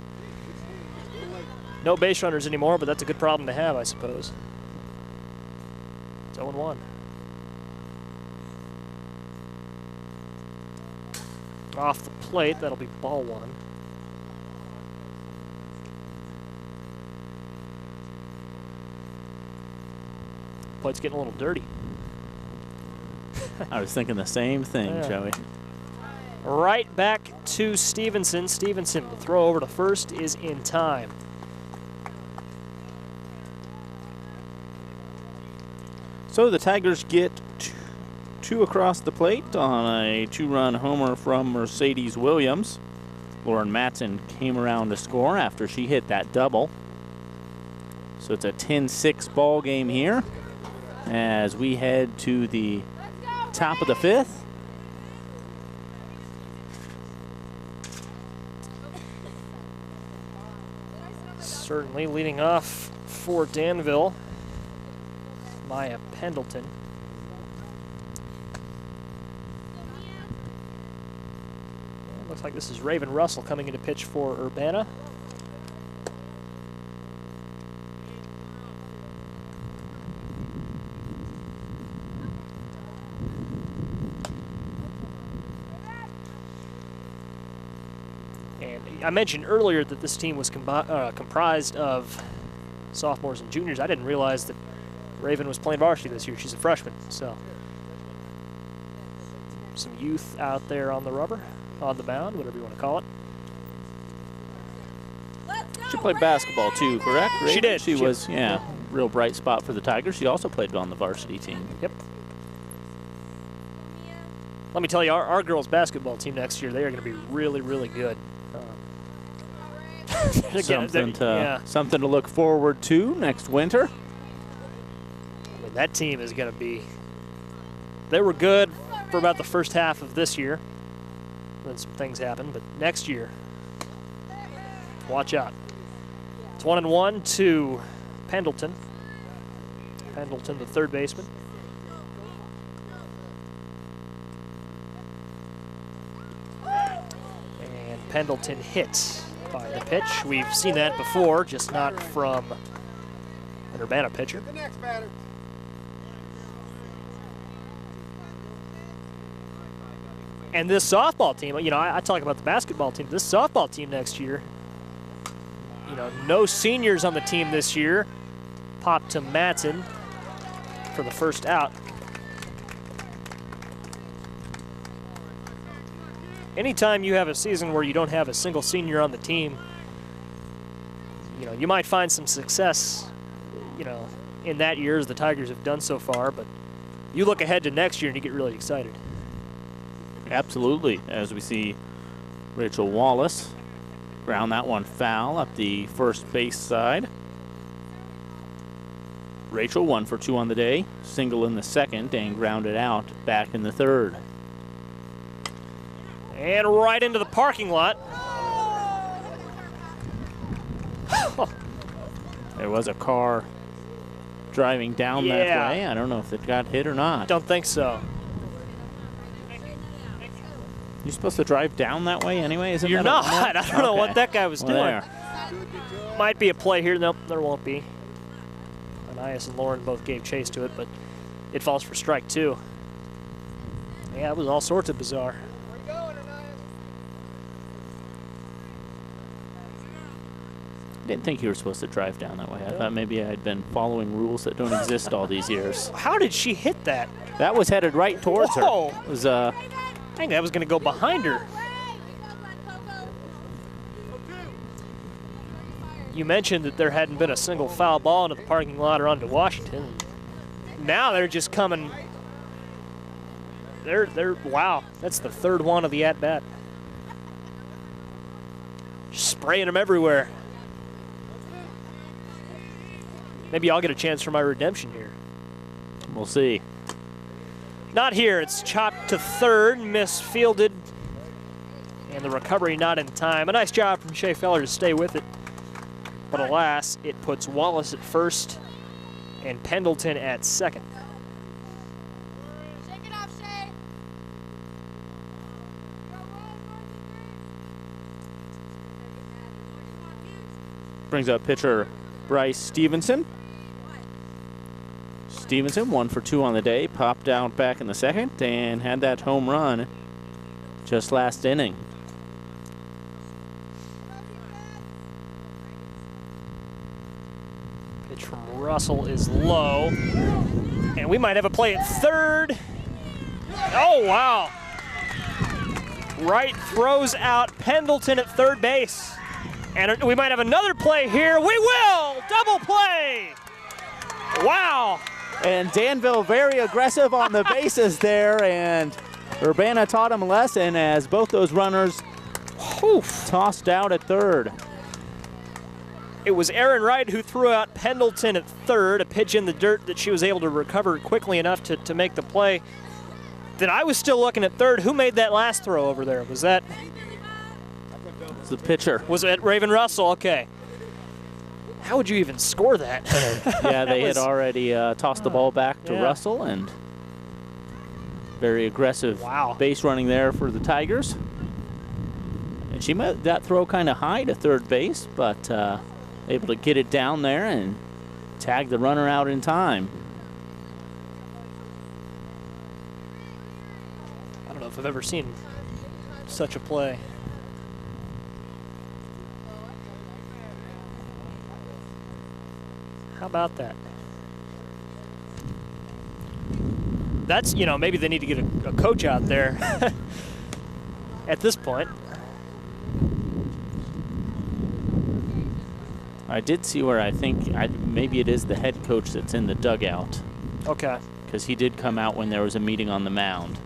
No base runners anymore, but that's a good problem to have, I suppose. It's 0-1. Off the plate, that'll be ball 1. Plate's getting a little dirty. I was thinking the same thing, Joey. Right back to Stevenson. Stevenson, the throw over to first is in time. So the Tigers get two across the plate on a 2-run homer from Mercedes Williams. Lauren Matson came around to score after she hit that double. So it's a 10-6 ball game here as we head to the top of the 5th. Certainly leading off for Danville, Maya Pendleton. And looks like this is Raven Russell coming into pitch for Urbana. I mentioned earlier that this team was comprised of sophomores and juniors. I didn't realize that Raven was playing varsity this year. She's a freshman, so some youth out there on the rubber, on the mound, whatever you want to call it. She played basketball too, correct? Raven? She did. She was, real bright spot for the Tigers. She also played on the varsity team. Yep. Let me tell you, our girls' basketball team next year, they are going to be really, really good. Something to look forward to next winter. I mean, that team is going to be. They were good for about the first half of this year. Then some things happened, but next year, watch out. It's 1-1 to Pendleton. Pendleton, the third baseman. And Pendleton hits by the pitch. We've seen that before, just not from an Urbana pitcher. The next batter. And this softball team, you know, I talk about the basketball team. This softball team next year, you know, no seniors on the team this year. Pop to Matson for the first out. anytime you have a season where you don't have a single senior on the team, you know, you might find some success, you know, in that year as the Tigers have done so far, but you look ahead to next year and you get really excited. Absolutely, as we see Rachel Wallace ground that one foul up the first base side. Rachel 1 for 2 on the day, single in the second and grounded out back in the third. And right into the parking lot. There was a car driving down that way. I don't know if it got hit or not. Don't think so. You're supposed to drive down that way anyway? Isn't You're that not. I don't know what that guy was doing. There. Might be a play here. Nope, there won't be. Anais and Lauren both gave chase to it, but it falls for strike 2. Yeah, it was all sorts of bizarre. I didn't think you were supposed to drive down that way. I thought maybe I had been following rules that don't exist all these years. How did she hit that? That was headed right towards her. It was I think that was going to go behind her. You mentioned that there hadn't been a single foul ball into the parking lot or onto Washington. Now they're just coming. Wow, that's the third one of the at-bat. Just spraying them everywhere. Maybe I'll get a chance for my redemption here. We'll see. Not here. It's chopped to third, misfielded, and the recovery not in time. A nice job from Shea Feller to stay with it. But alas, it puts Wallace at first and Pendleton at second. Shake it off, Shea. Brings up pitcher Bryce Stevenson. Stevenson 1 for 2 on the day, popped out back in the second and had that home run just last inning. Pitch from Russell is low. And we might have a play at third. Oh, wow. Wright throws out Pendleton at third base. And we might have another play here. We will! Double play! Wow. And Danville very aggressive on the bases there, and Urbana taught him a lesson as both those runners tossed out at third. It was Aaron Wright who threw out Pendleton at third, a pitch in the dirt that she was able to recover quickly enough to make the play. Then I was still looking at third. Who made that last throw over there? Was that? It's the pitcher. Was it Raven Russell? Okay. How would you even score that? Yeah, they had already tossed the ball back to Russell, and very aggressive base running there for the Tigers. And she made that throw kind of high to third base, but able to get it down there and tag the runner out in time. I don't know if I've ever seen such a play. How about that? That's, you know, maybe they need to get a coach out there at this point. I did see where I think maybe it is the head coach that's in the dugout. Okay. Because he did come out when there was a meeting on the mound.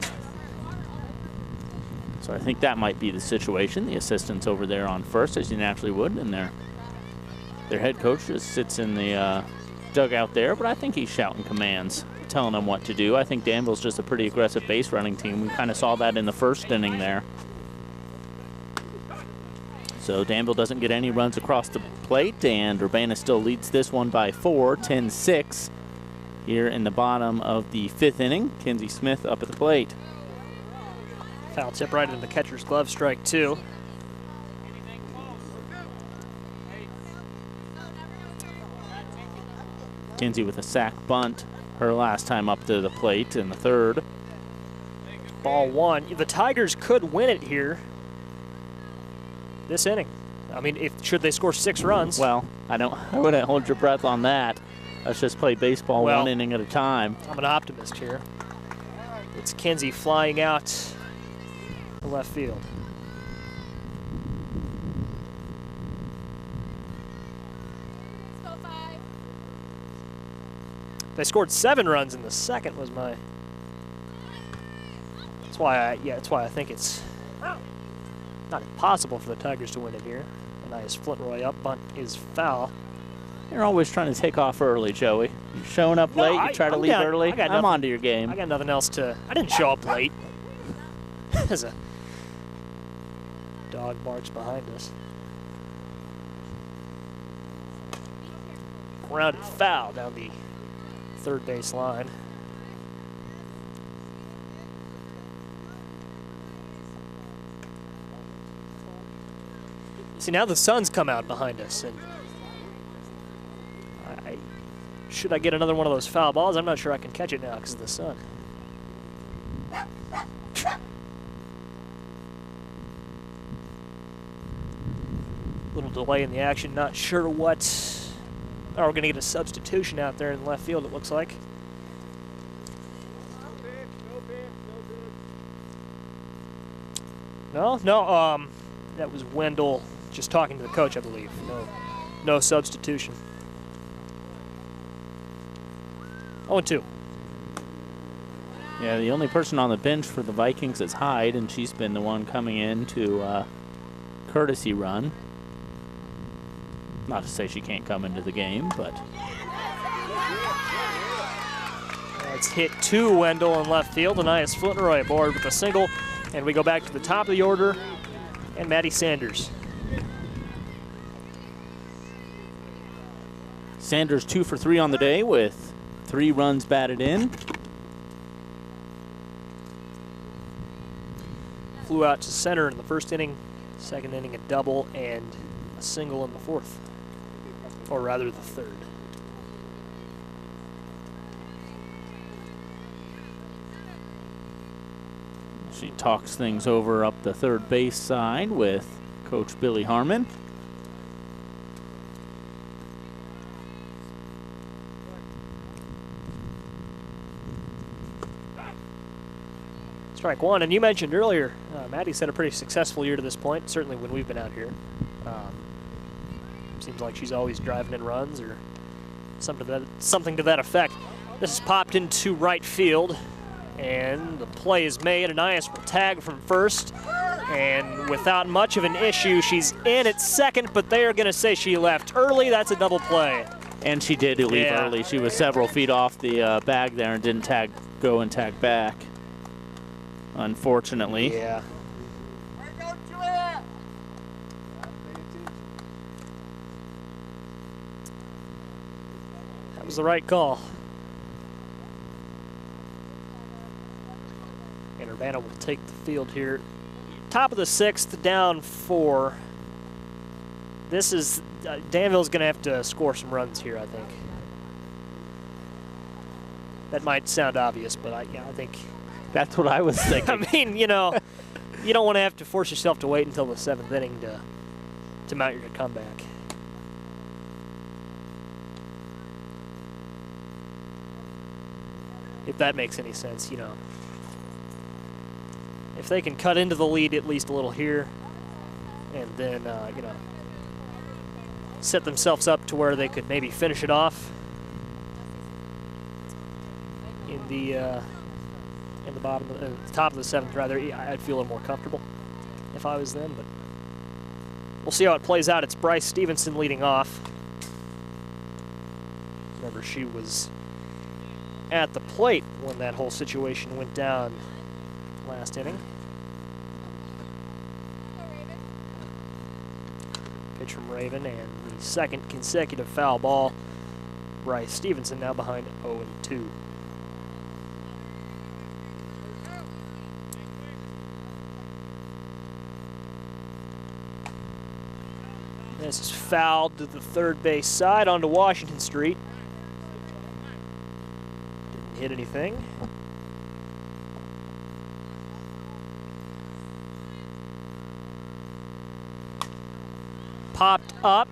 So I think that might be the situation. The assistant's over there on first, as you naturally would, and their head coach just sits in the dugout there, but I think he's shouting commands, telling them what to do. I think Danville's just a pretty aggressive base running team. We kind of saw that in the first inning there. So Danville doesn't get any runs across the plate, and Urbana still leads this one by 4, 10-6 here in the bottom of the 5th inning. Kenzie Smith up at the plate. Foul tip right into the catcher's glove, strike 2. Kenzie with a sac bunt, her last time up to the plate in the 3rd. Ball 1. The Tigers could win it here this inning. I mean, should they score 6 runs? Well, I wouldn't hold your breath on that. Let's just play baseball one inning at a time. I'm an optimist here. It's Kenzie flying out to left field. They scored 7 runs in the second. Was my. That's why I think it's not impossible for the Tigers to win it here. A nice Flint-Roy up bunt is foul. You're always trying to take off early, Joey. You're showing up late. You try to leave early. I'm onto your game. I got nothing else to. I didn't show up late. As a dog barks behind us. Grounded foul down the third base line. See, now the sun's come out behind us, and should I get another one of those foul balls? I'm not sure I can catch it now because of the sun. Little delay in the action, not sure what. Oh, we're going to get a substitution out there in left field, it looks like. No, that was Wendell just talking to the coach, I believe. No substitution. 0-2. Yeah, the only person on the bench for the Vikings is Hyde, and she's been the one coming in to courtesy run. Not to say she can't come into the game, but. It's hit to Wendell in left field. Anais Flint-Roy aboard with a single, and we go back to the top of the order, and Maddie Sanders. Sanders 2 for 3 on the day with 3 runs batted in. Flew out to center in the first inning, second inning a double, and a single in the fourth, or rather the third. She talks things over up the third base side with Coach Billy Harmon. Strike one, and you mentioned earlier, Maddie's had a pretty successful year to this point, certainly when we've been out here. Seems like she's always driving in runs or something to that effect. This is popped into right field, and the play is made. Anais will tag from first, and without much of an issue, she's in at second, but they are going to say she left early. That's a double play. And she did leave early. She was several feet off the bag there and didn't go and tag back, unfortunately. Yeah. That was the right call. And Urbana will take the field here. Top of the 6th, down 4. This is, Danville's going to have to score some runs here, I think. That might sound obvious, but I think. That's what I was thinking. I mean, you know, you don't want to have to force yourself to wait until the 7th inning to mount your comeback. If that makes any sense, you know. If they can cut into the lead at least a little here, and then, you know, set themselves up to where they could maybe finish it off in the bottom, the top of the 7th, rather, I'd feel a little more comfortable if I was them. But we'll see how it plays out. It's Bryce Stevenson leading off. Remember, she was at the plate when that whole situation went down last inning. Pitch from Raven, and the second consecutive foul ball. Bryce Stevenson now behind 0-2. This is fouled to the third base side onto Washington Street. Didn't hit anything. Popped up.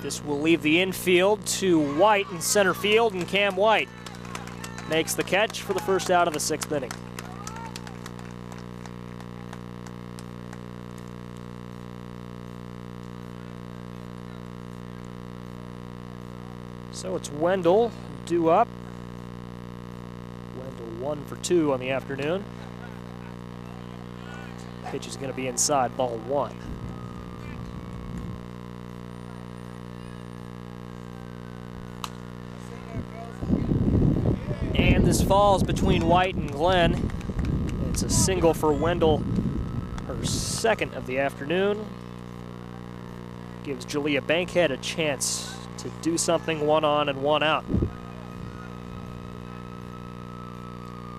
This will leave the infield to White in center field, and Cam White makes the catch for the first out of the 6th inning. So it's Wendell due up. Wendell 1 for 2 on the afternoon. Pitch is going to be inside, ball 1. And this falls between White and Glenn. It's a single for Wendell, her second of the afternoon. Gives Jalea Bankhead a chance to do something, 1 on and 1 out.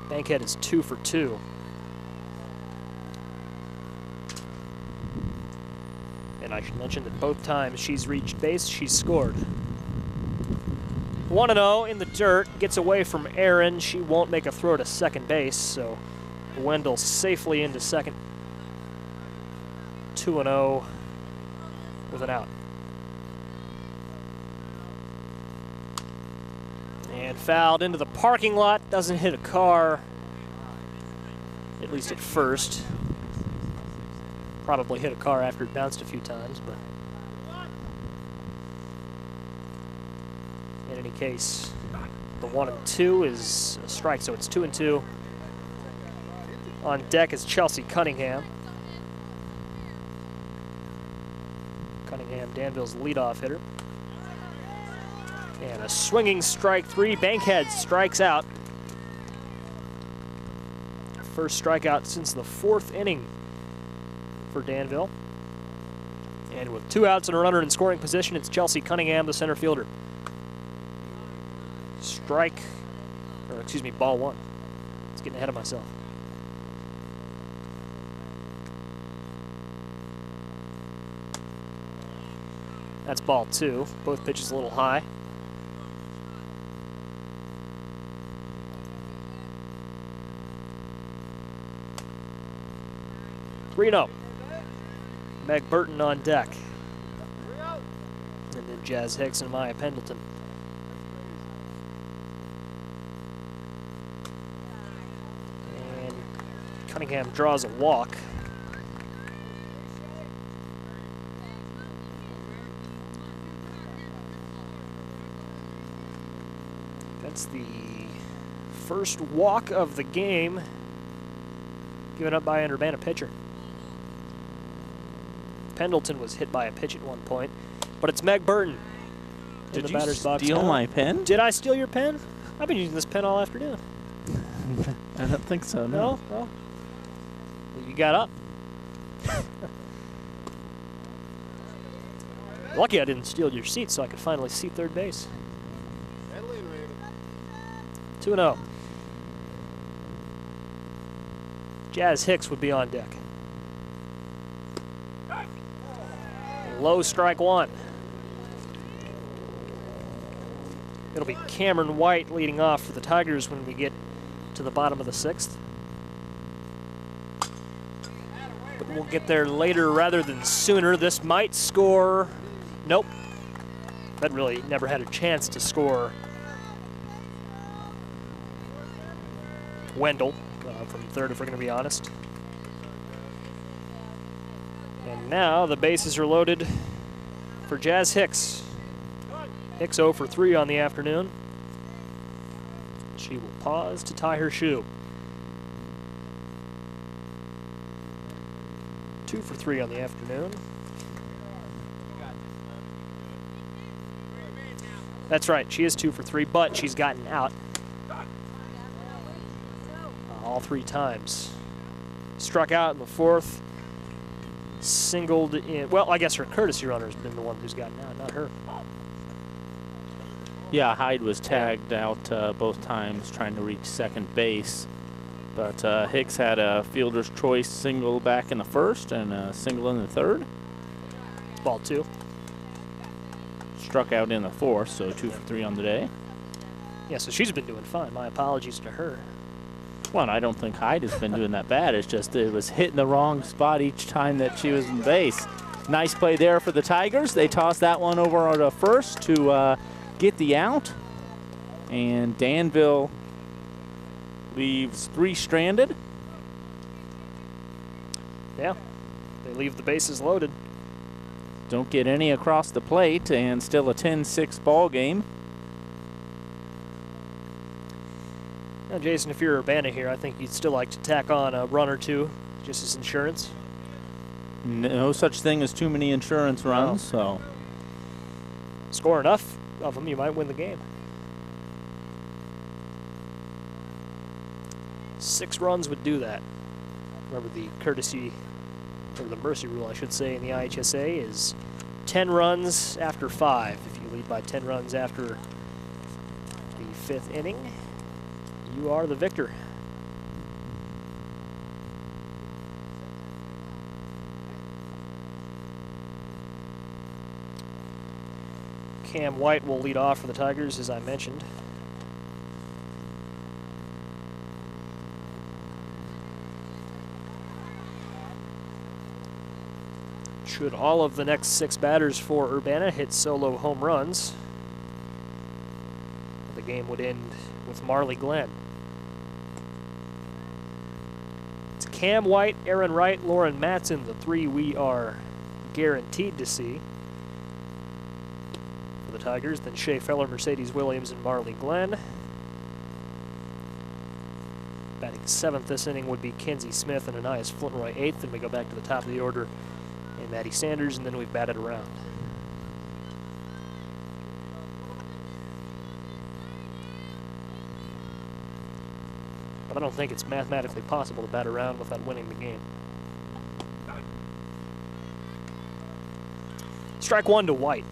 Bankhead is 2 for 2. And I should mention that both times she's reached base, she's scored. 1-0 in the dirt, gets away from Aaron. She won't make a throw to second base, so Wendell safely into second. 2-0 with an out. And fouled into the parking lot, doesn't hit a car, at least at first. Probably hit a car after it bounced a few times, but in any case, the 1-2 is a strike, so it's 2-2. On deck is Chelsea Cunningham. Cunningham, Danville's leadoff hitter. And a swinging strike 3. Bankhead strikes out. First strikeout since the 4th inning for Danville. And with 2 outs and a runner in scoring position, it's Chelsea Cunningham, the center fielder. Ball 1. It's getting ahead of myself. That's ball 2. Both pitches a little high. Reno. Meg Burton on deck. And then Jazz Hicks and Maya Pendleton. And Cunningham draws a walk. That's the first walk of the game given up by an Urbana pitcher. Pendleton was hit by a pitch at one point, but it's Meg Burton in the batter's box. Did you steal my pen? Did I steal your pen? I've been using this pen all afternoon. I don't think so, no. No? Well, you got up. Lucky I didn't steal your seat so I could finally see third base. 2-0. Jazz Hicks would be on deck. Low strike 1. It'll be Cameron White leading off for the Tigers when we get to the bottom of the 6th. But we'll get there later rather than sooner. This might score. Nope. That really never had a chance to score. Wendell from third, if we're going to be honest. And now the bases are loaded for Jazz Hicks. Hicks 0 for 3 on the afternoon. She will pause to tie her shoe. 2 for 3 on the afternoon. That's right, she is 2 for 3, but she's gotten out all 3 times. Struck out in the 4th. Singled in. Well, I guess her courtesy runner has been the one who's gotten out, not her. Yeah, Hyde was tagged out both times trying to reach second base. But Hicks had a fielder's choice single back in the 1st and a single in the 3rd. It's ball 2. Struck out in the 4th, so 2 for 3 on the day. Yeah, so she's been doing fine. My apologies to her. Well, I don't think Hyde has been doing that bad. It's just it was hitting the wrong spot each time that she was in base. Nice play there for the Tigers. They tossed that one over to first to get the out. And Danville leaves 3 stranded. Yeah, they leave the bases loaded. Don't get any across the plate, and still a 10-6 ball game. Now, Jason, if you're Urbana here, I think you'd still like to tack on a run or two, just as insurance. No such thing as too many insurance runs, so. Score enough of them, you might win the game. 6 runs would do that. Remember, the courtesy, or the mercy rule, I should say, in the IHSA is 10 runs after 5. If you lead by 10 runs after the 5th inning, you are the victor. Cam White will lead off for the Tigers, as I mentioned. Should all of the next 6 batters for Urbana hit solo home runs, the game would end with Marley Glenn. It's Cam White, Aaron Wright, Lauren Matson, the 3 we are guaranteed to see for the Tigers. Then Shea Feller, Mercedes Williams, and Marley Glenn. Batting 7th this inning would be Kenzie Smith and Anais Flournoy 8th. Then we go back to the top of the order and Maddie Sanders, and then we've batted around. But I don't think it's mathematically possible to bat around without winning the game. Strike 1 to White.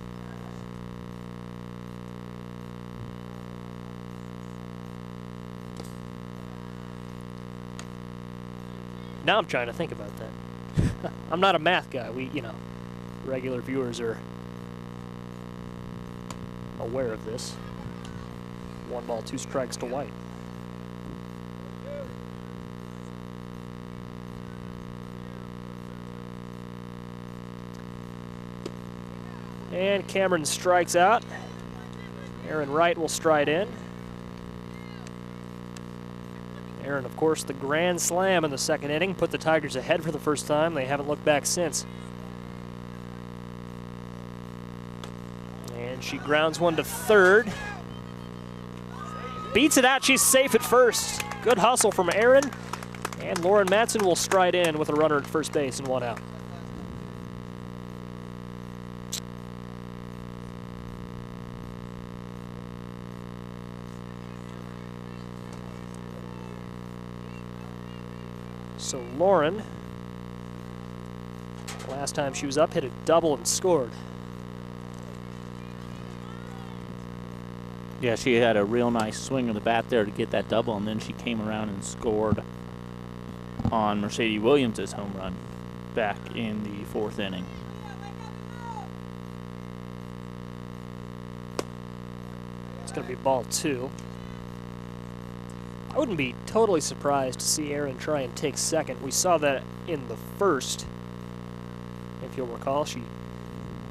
Now I'm trying to think about that. I'm not a math guy. Regular viewers are aware of this. 1 ball, 2 strikes to White. And Cameron strikes out. Aaron Wright will stride in. Aaron, of course, the grand slam in the 2nd inning, put the Tigers ahead for the first time. They haven't looked back since. And she grounds one to 3rd. Beats it out, she's safe at 1st. Good hustle from Aaron. And Lauren Matson will stride in with a runner at first base and 1 out. So Lauren, last time she was up, hit a double and scored. Yeah, she had a real nice swing of the bat there to get that double, and then she came around and scored on Mercedes Williams' home run back in the 4th inning. It's going to be ball 2. I wouldn't be totally surprised to see Aaron try and take 2nd. We saw that in the 1st. If you'll recall, she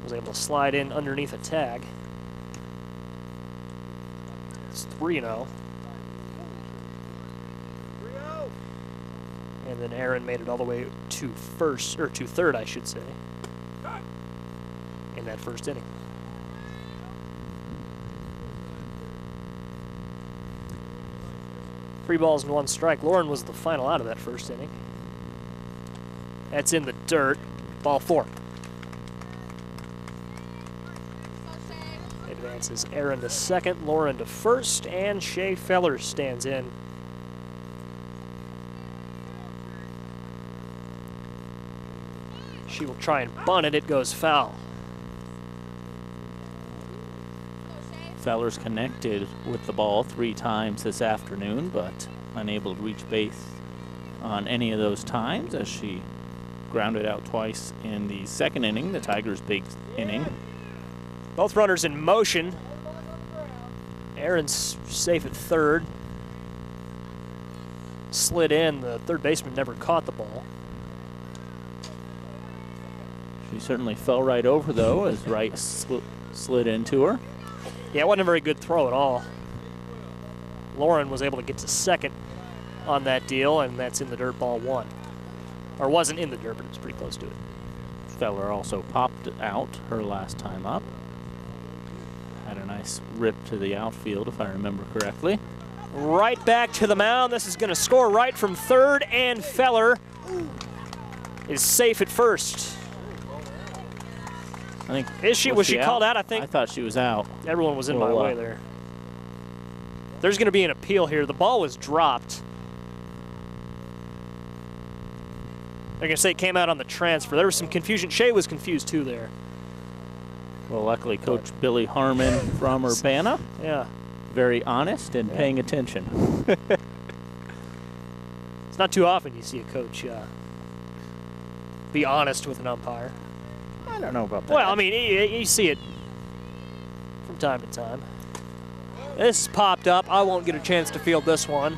was able to slide in underneath a tag. It's 3-0. And then Aaron made it all the way to 3rd, I should say, in that 1st inning. Three balls and 1 strike. Lauren was the final out of that 1st inning. That's in the dirt. Ball 4. Advances Aaron to 2nd, Lauren to 1st, and Shea Feller stands in. She will try and bunt it. It goes foul. Feller's connected with the ball 3 times this afternoon, but unable to reach base on any of those times as she grounded out twice in the 2nd inning, the Tigers' big inning. Both runners in motion. Aaron's safe at 3rd. Slid in. The 3rd baseman never caught the ball. She certainly fell right over, though, as Wright slid into her. Yeah, it wasn't a very good throw at all. Lauren was able to get to 2nd on that deal, and that's in the dirt, ball 1. Or wasn't in the dirt, but it was pretty close to it. Feller also popped out her last time up. Had a nice rip to the outfield, if I remember correctly. right back to the mound. This is going to score right from third, and Feller is safe at first. I think. Was she called out? I think. I thought she was out. Everyone was in my way there. There's going to be an appeal here. The ball was dropped. They're going to say it came out on the transfer. There was some confusion. Shea was confused too there. Well, luckily, Coach Billy Harmon from Urbana. Yeah. Very honest and paying attention. It's not too often you see a coach be honest with an umpire. I don't know about that. Well, I mean, you see it from time to time. This popped up. I won't get a chance to field this one.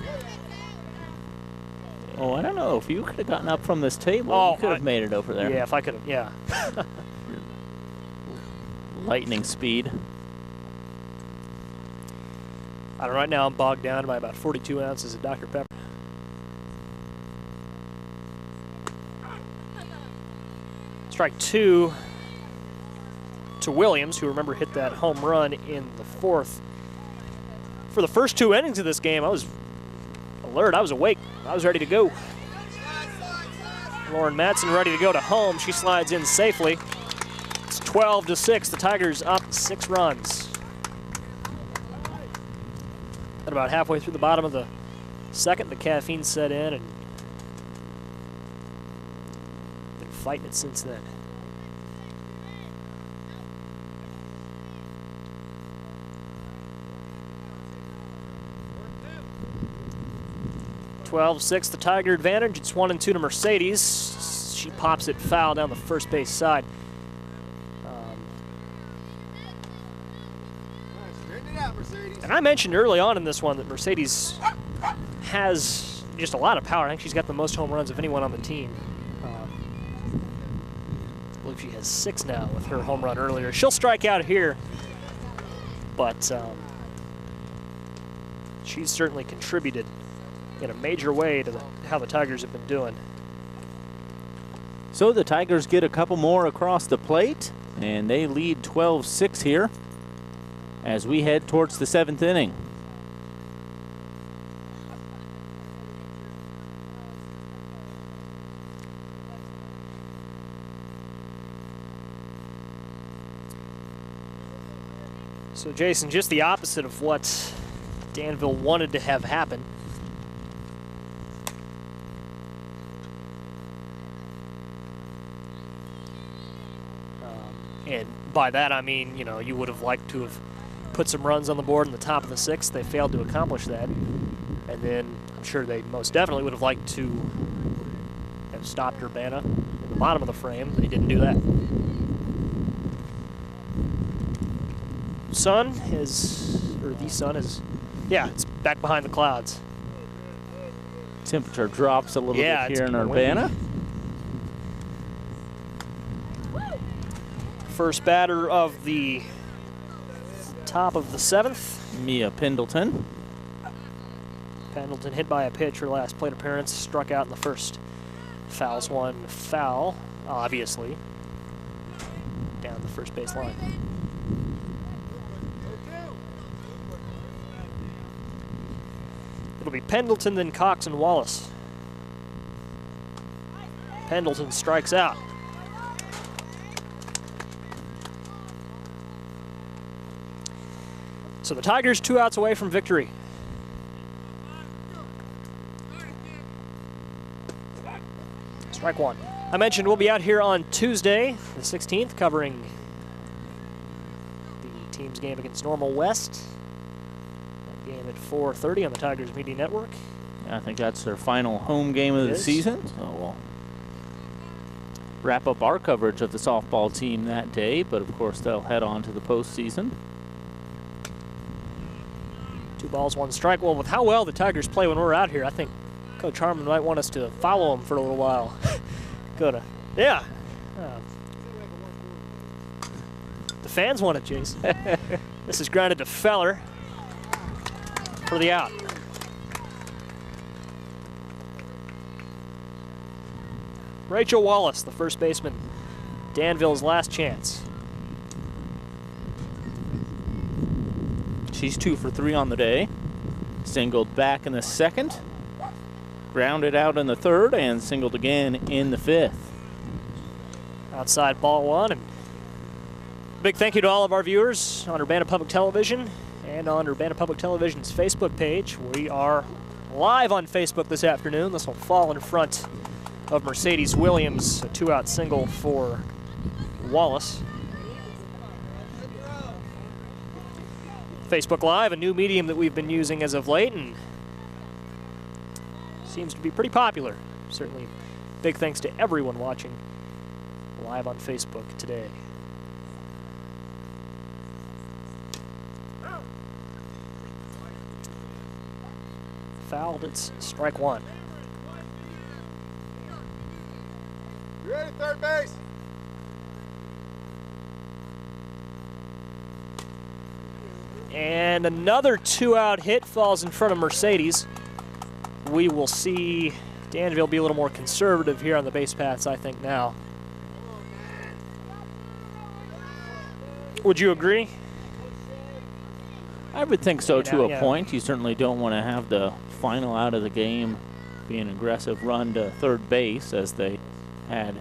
Oh, I don't know. If you could have gotten up from this table, you could have made it over there. Yeah, if I could have, yeah. Lightning speed. I don't know, right now I'm bogged down by about 42 ounces of Dr. Pepper. Strike 2 to Williams, who, remember, hit that home run in the 4th. For the first 2 innings of this game, I was alert. I was awake. I was ready to go. Lauren Madsen ready to go to home. She slides in safely. It's 12-6. The Tigers up 6 runs. At about halfway through the bottom of the second, the caffeine set in, and been fighting it since then. (12-6), the Tiger advantage. It's 1-2 to Mercedes. She pops it foul down the first base side. And I mentioned early on in this one that Mercedes has just a lot of power. I think she's got the most home runs of anyone on the team. I believe she has 6 now with her home run earlier. She'll strike out here, but she's certainly contributed in a major way to how the Tigers have been doing. So the Tigers get a couple more across the plate, and they lead 12-6 here as we head towards the 7th inning. So, Jason, just the opposite of what Danville wanted to have happen. And by that, I mean, you know, you would have liked to have put some runs on the board in the top of the 6th. They failed to accomplish that. And then I'm sure they most definitely would have liked to have stopped Urbana in the bottom of the frame. They didn't do that. Sun is, or the sun is, yeah, it's back behind the clouds. Temperature drops a little bit here in Urbana. First batter of the top of the 7th. Mia Pendleton. Pendleton hit by a pitch her last plate appearance, struck out in the first. Fouls one foul, obviously, down the first base line. It'll be Pendleton, then Cox and Wallace. Pendleton strikes out. So the Tigers 2 outs away from victory. Strike 1. I mentioned we'll be out here on Tuesday, the 16th, covering the team's game against Normal West. That game at 4:30 on the Tigers Media Network. I think that's their final home game of the season. So we'll wrap up our coverage of the softball team that day, but of course they'll head on to the postseason. 2 balls, 1 strike. Well, with how well the Tigers play when we're out here, I think Coach Harmon might want us to follow them for a little while. Yeah. The fans want it, Jason. This is grounded to Feller for the out. Rachel Wallace, the first baseman, Danville's last chance. She's 2 for 3 on the day. Singled back in the second, grounded out in the third, and singled again in the fifth. Outside ball one. And big thank you to all of our viewers on Urbana Public Television and on Urbana Public Television's Facebook page. We are live on Facebook this afternoon. This will fall in front of Mercedes Williams, a 2-out single for Wallace. Facebook Live, a new medium that we've been using as of late, and seems to be pretty popular. Certainly big thanks to everyone watching live on Facebook today. Fouled, it's strike one. You ready, third base? And another 2-out hit falls in front of Mercedes. We will see Danville be a little more conservative here on the base paths, I think, now. Would you agree? I would think so to a point. You certainly don't want to have the final out of the game be an aggressive run to third base, as they had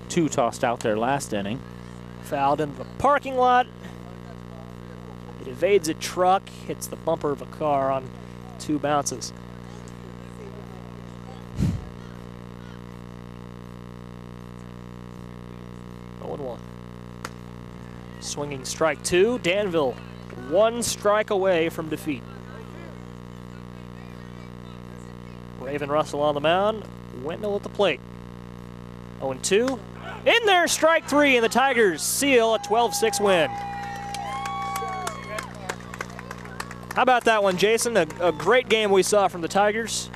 2 tossed out there last inning. Fouled into the parking lot. It evades a truck, hits the bumper of a car on 2 bounces. Oh, 0-1. Swinging strike 2. Danville 1 strike away from defeat. Raven Russell on the mound. Wendell at the plate. 0-2. In there, strike 3, and the Tigers seal a 12-6 win. How about that one, Jason? A great game we saw from the Tigers.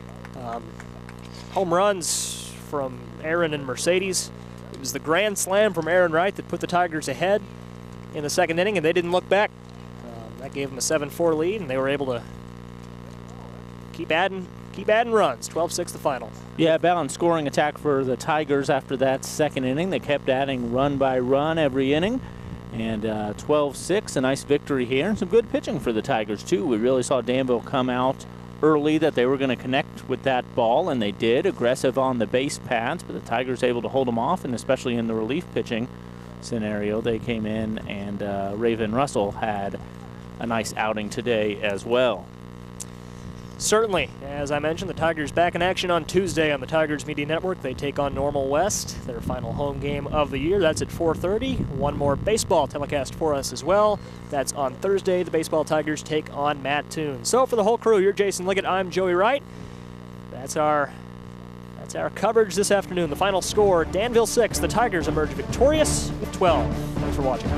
Home runs from Aaron and Mercedes. It was the grand slam from Aaron Wright that put the Tigers ahead in the second inning, and they didn't look back. That gave them a 7-4 lead, and they were able to keep adding runs. 12-6 the final. Yeah, balanced scoring attack for the Tigers after that second inning. They kept adding run by run every inning. And 12-6, a nice victory here, and some good pitching for the Tigers, too. We really saw Danville come out early that they were going to connect with that ball, and they did. Aggressive on the base paths, but the Tigers able to hold them off, and especially in the relief pitching scenario, they came in, and Raven Russell had a nice outing today as well. Certainly. As I mentioned, the Tigers back in action on Tuesday on the Tigers Media Network. They take on Normal West, their final home game of the year. That's at 4:30. One more baseball telecast for us as well. That's on Thursday. The baseball Tigers take on Mattoon. So for the whole crew, you're Jason Liggett. I'm Joey Wright. That's our coverage this afternoon. The final score, Danville 6. The Tigers emerge victorious with 12. Thanks for watching.